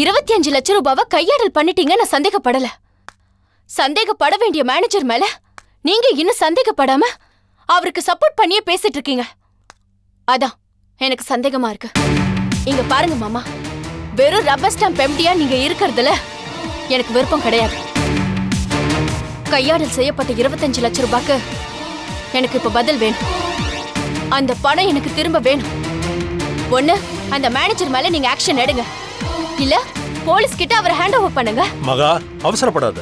Speaker 5: 25 லட்சம் ரூபாவை கையாடல் பண்ணிட்டீங்க. நான் சந்தேகப்படல. சந்தேகப்பட வேண்டிய மேனேஜர் மேல நீங்க இன்னும் சந்தேகப்படாம அவருக்கு சப்போர்ட் பண்ணியே பேசிட்டு இருக்கீங்க. அதான் எனக்கு சந்தேகமா இருக்கு. இங்க பாருங்க மாமா, வெறும் ரப்பர் ஸ்டாம்ப் எம்டியா நீங்க இருக்கிறதுல எனக்கு விருப்பம் கிடையாது. கையாடல் செய்யப்பட்ட 25 லட்சம் ரூபாய்க்கு எனக்கு இப்ப பதில் வேணும். அந்த பணம் எனக்கு திரும்ப வேணும். ஒண்ணு, அந்த மேனேஜர் மேல நீங்க ஆக்ஷன் எடுங்க. இல்ல போலீஸ் கிட்ட அவரை ஹேண்ட் ஓவர் பண்ணுங்க.
Speaker 3: மகா, அவசரப்படாத.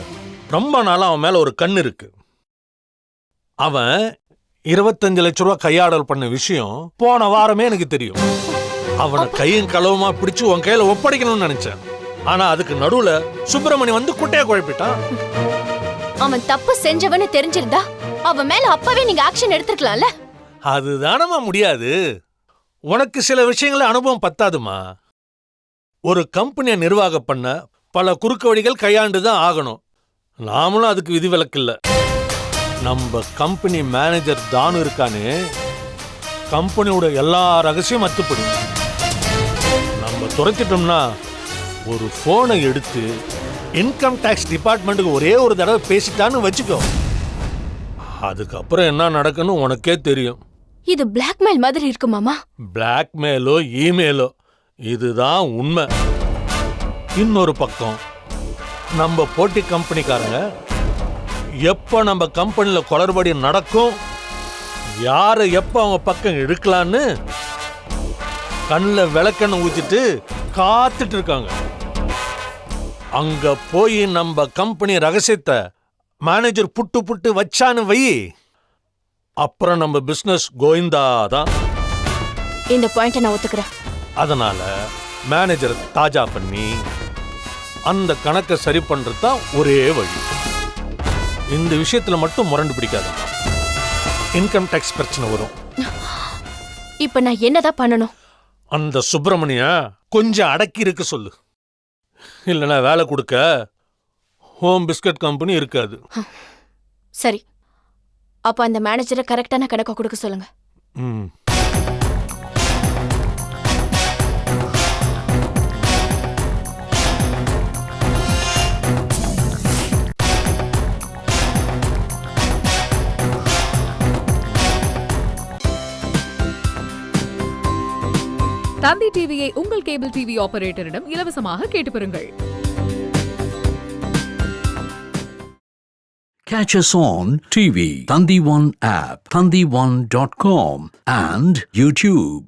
Speaker 3: ரொம்ப நாளா அவன் மேல ஒரு கண்ணு இருக்கு. அவன் 25 லட்சம் ரூபாய் கையாடல் பண்ண விஷயம் போன வாரமே எனக்கு தெரியும். அவனை கையும் களவுமா பிடிச்சு உன் கையில ஒப்படைக்கணும்னு நினைச்சேன். ஆனா அதுக்கு நடுவுல சுப்பிரமணி வந்து குட்டையா குழப்பிட்டான்.
Speaker 5: அவன் தப்பு செஞ்சவன்னு தெரிஞ்சிருந்தா அவன் மேல அப்பவே நீங்க ஆக்ஷன் எடுத்துக்கலாம்ல.
Speaker 3: அதுதானமா முடியாது. உனக்கு சில விஷயங்கள அனுபவம் பத்தாதுமா. ஒரு கம்பெனியை நிர்வாகம் பண்ண பல குறுக்கு வழிகள் கையாண்டுதான் ஆகணும். நாமளும் அதுக்கு விதிவிலக்கு இல்ல. நம்ம கம்பெனி மேனேஜர் தானு இருக்கானே, கம்பெனியோட எல்லா ரகசியம் அத்துப்படி. நம்ம துரைச்சிட்டோம்னா ஒரு போனை எடுத்து இன்கம் டாக்ஸ் டிபார்ட்மெண்ட்டுக்கு ஒரே ஒரு தடவை பேசிட்டான்னு வச்சுக்கோ. அதுக்கப்புறம் என்ன நடக்குன்னு உனக்கே தெரியும்.
Speaker 5: இது பிளாக்மெயில் மாதிரி இருக்கு மாமா.
Speaker 3: பிளாக்மெயிலோ இமெயிலோ இதுதான் உண்மை. இன்னொரு பக்கம் நம்ம போட்டி கம்பெனிக்காரங்க எப்ப நம்ம கம்பெனில குளறுபடி நடக்கும், யாரை எப்ப அவங்க பக்கம் எடுக்கலான்னு கண்ணில் விளக்கெண்ணெய் ஊத்திட்டு காத்துட்டு இருக்காங்க. அங்க போய் நம்ம கம்பெனி ரகசியத்தை மேனேஜர் புட்டு வச்சான்னு வை, அப்புறம் நம்ம பிசினஸ் கோவிந்தாதான்.
Speaker 5: இந்த பாயிண்ட் நான் ஒத்துக்கிறேன்.
Speaker 3: அதனால மேனேஜரை தாஜா பண்ணி அந்த கணக்கை சரி பண்றது தான் ஒரே வழி. இந்த விஷயத்துல மட்டும் முரண்டு பிடிக்காத. இன்கம் டாக்ஸ் பிரச்சனை வரும்.
Speaker 5: இப்ப நான் என்னதான் பண்ணணும்?
Speaker 3: அந்த சுப்பிரமணிய கொஞ்சம் அடக்கி இருக்க சொல்லு. இல்லைன்னா வேலை கொடுக்க ஹோம் பிஸ்கட் கம்பெனி இருக்காது.
Speaker 5: சரி, அப்ப அந்த மேனேஜரை கரெக்டான கணக்கை கொடுக்க சொல்லுங்க.
Speaker 13: தந்தி டிவியை உங்கள் கேபிள் டிவி ஆபரேட்டரிடம் இலவசமாக கேட்டு பெறுங்கள்.
Speaker 14: Catch us on TV, Thandivan app, thandivan.com and YouTube.